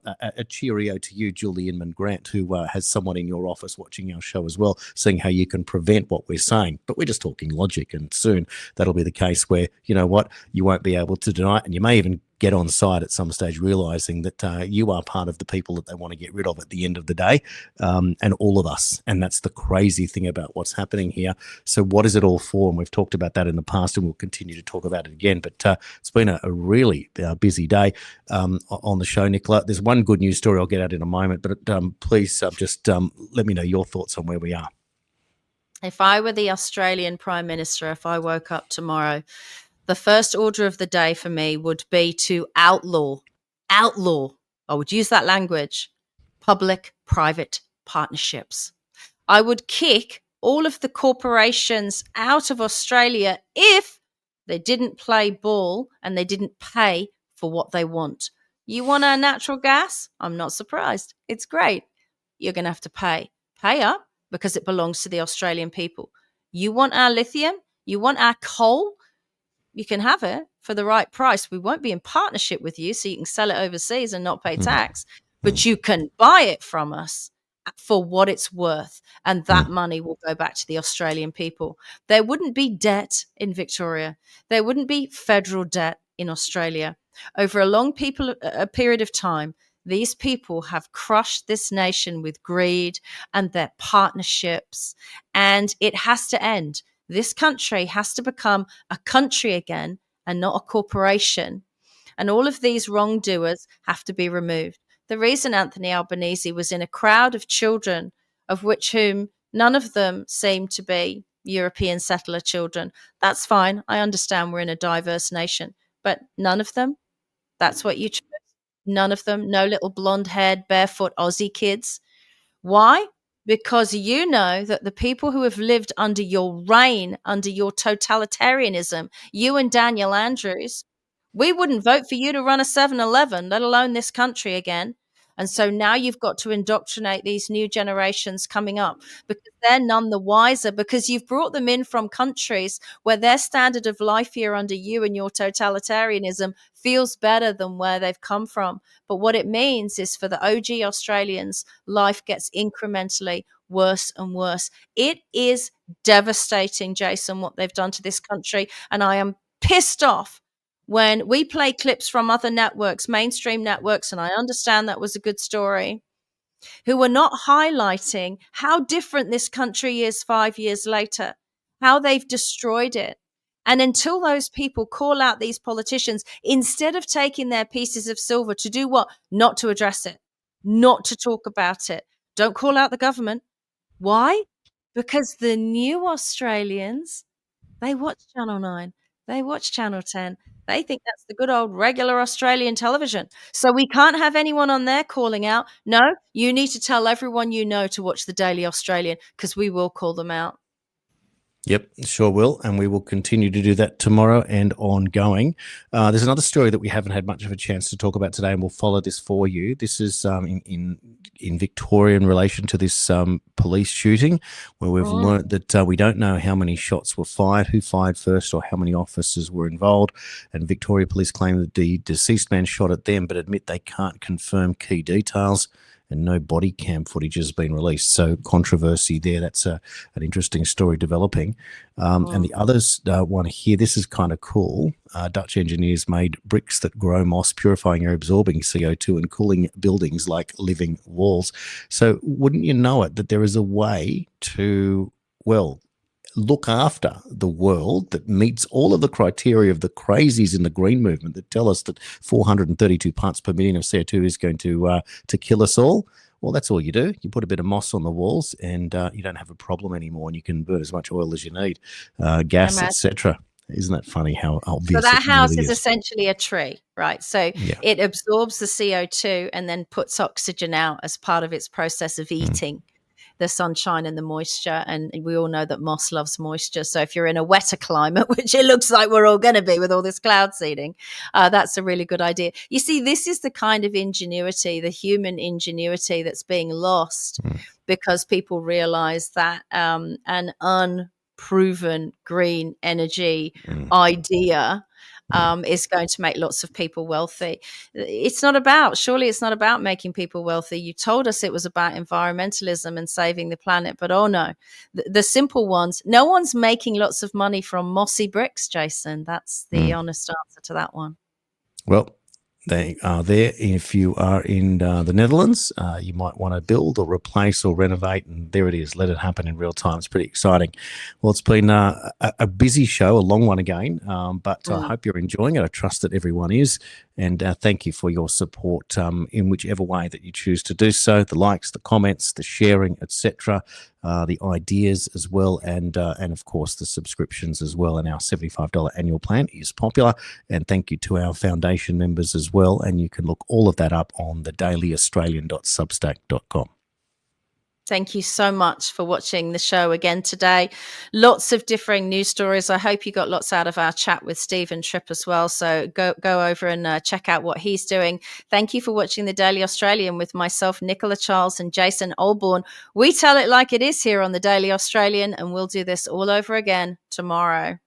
cheerio to you, Julie Inman Grant, who has someone in your office watching our show as well, seeing how you can prevent what we're saying. But we're just talking logic, and soon that'll be the case where, you know what, you won't be able to deny it, and you may even get on side at some stage realizing that you are part of the people that they want to get rid of at the end of the day, and all of us. And that's the crazy thing about what's happening here. So what is it all for? And we've talked about that in the past, and we'll continue to talk about it again. But it's been a really busy day on the show, Nicola. There's one good news story I'll get at in a moment, but please just let me know your thoughts on where we are. If I were the Australian Prime Minister, if I woke up tomorrow, the first order of the day for me would be to outlaw, I would use that language, public-private partnerships. I would kick all of the corporations out of Australia if they didn't play ball and they didn't pay for what they want. You want our natural gas? I'm not surprised. It's great. You're going to have to pay. Pay up, because it belongs to the Australian people. You want our lithium? You want our coal? You can have it for the right price. We won't be in partnership with you so you can sell it overseas and not pay tax, but you can buy it from us for what it's worth. And that money will go back to the Australian people. There wouldn't be debt in Victoria. There wouldn't be federal debt in Australia. Over a long period of time, these people have crushed this nation with greed and their partnerships, and it has to end. This country has to become a country again and not a corporation. And all of these wrongdoers have to be removed. The reason Anthony Albanese was in a crowd of children, of which whom none of them seem to be European settler children, that's fine. I understand we're in a diverse nation, but none of them, that's what you chose. None of them, no little blonde-haired, barefoot Aussie kids. Why? Because you know that the people who have lived under your reign, under your totalitarianism, you and Daniel Andrews, we wouldn't vote for you to run a 7-Eleven, let alone this country again. And so now you've got to indoctrinate these new generations coming up, because they're none the wiser, because you've brought them in from countries where their standard of life here under you and your totalitarianism feels better than where they've come from. But what it means is for the OG Australians, life gets incrementally worse and worse. It is devastating, Jason, what they've done to this country. And I am pissed off when we play clips from other networks, mainstream networks, and I understand that was a good story, who are not highlighting how different this country is 5 years later, how they've destroyed it. And until those people call out these politicians, instead of taking their pieces of silver to do what? Not to address it, not to talk about it. Don't call out the government. Why? Because the new Australians, they watch Channel 9, they watch Channel 10. They think that's the good old regular Australian television. So we can't have anyone on there calling out. No, you need to tell everyone you know to watch the Daily Australian, because we will call them out. Yep, sure will. And we will continue to do that tomorrow and ongoing. There's another story that we haven't had much of a chance to talk about today, and we'll follow this for you. This is in Victoria in relation to this police shooting, where we've learnt that we don't know how many shots were fired, who fired first, or how many officers were involved. And Victoria Police claim that the deceased man shot at them, but admit they can't confirm key details. and no body cam footage has been released. So controversy there. That's an interesting story developing. And the others want to hear, this is kind of cool. Dutch engineers made bricks that grow moss, purifying air, absorbing CO2 and cooling buildings like living walls. So wouldn't you know it, that there is a way to, well, look after the world that meets all of the criteria of the crazies in the green movement that tell us that 432 parts per million of CO2 is going to kill us all. Well, that's all you do. You put a bit of moss on the walls and you don't have a problem anymore, and you can burn as much oil as you need, gas, etc. Isn't that funny how obvious So that house really is essentially a tree, right? So it absorbs the CO2 and then puts oxygen out as part of its process of eating the sunshine and the moisture. And we all know that moss loves moisture. So if you're in a wetter climate, which it looks like we're all going to be with all this cloud seeding, that's a really good idea. You see, this is the kind of ingenuity, the human ingenuity that's being lost because people realize that an unproven green energy idea is going to make lots of people wealthy. Surely it's not about making people wealthy. You told us it was about environmentalism and saving the planet, but oh no, the simple ones, no one's making lots of money from mossy bricks, Jason. That's the honest answer to that one. Well, they are there. If you are in the Netherlands, you might want to build or replace or renovate, and there it is. Let it happen in real time. It's pretty exciting. Well, it's been a busy show, a long one again, but I hope you're enjoying it. I trust that everyone is, and thank you for your support in whichever way that you choose to do so. The likes, the comments, the sharing, etc., the ideas as well, and of course the subscriptions as well. And our $75 annual plan is popular. And thank you to our foundation members as well. And you can look all of that up on thedailyaustralian.substack.com. Thank you so much for watching the show again today. Lots of differing news stories. I hope you got lots out of our chat with Stephen Tripp as well. So go over and check out what he's doing. Thank you for watching The Daily Australian with myself, Nicola Charles, and Jason Olbourne. We tell it like it is here on The Daily Australian, and we'll do this all over again tomorrow.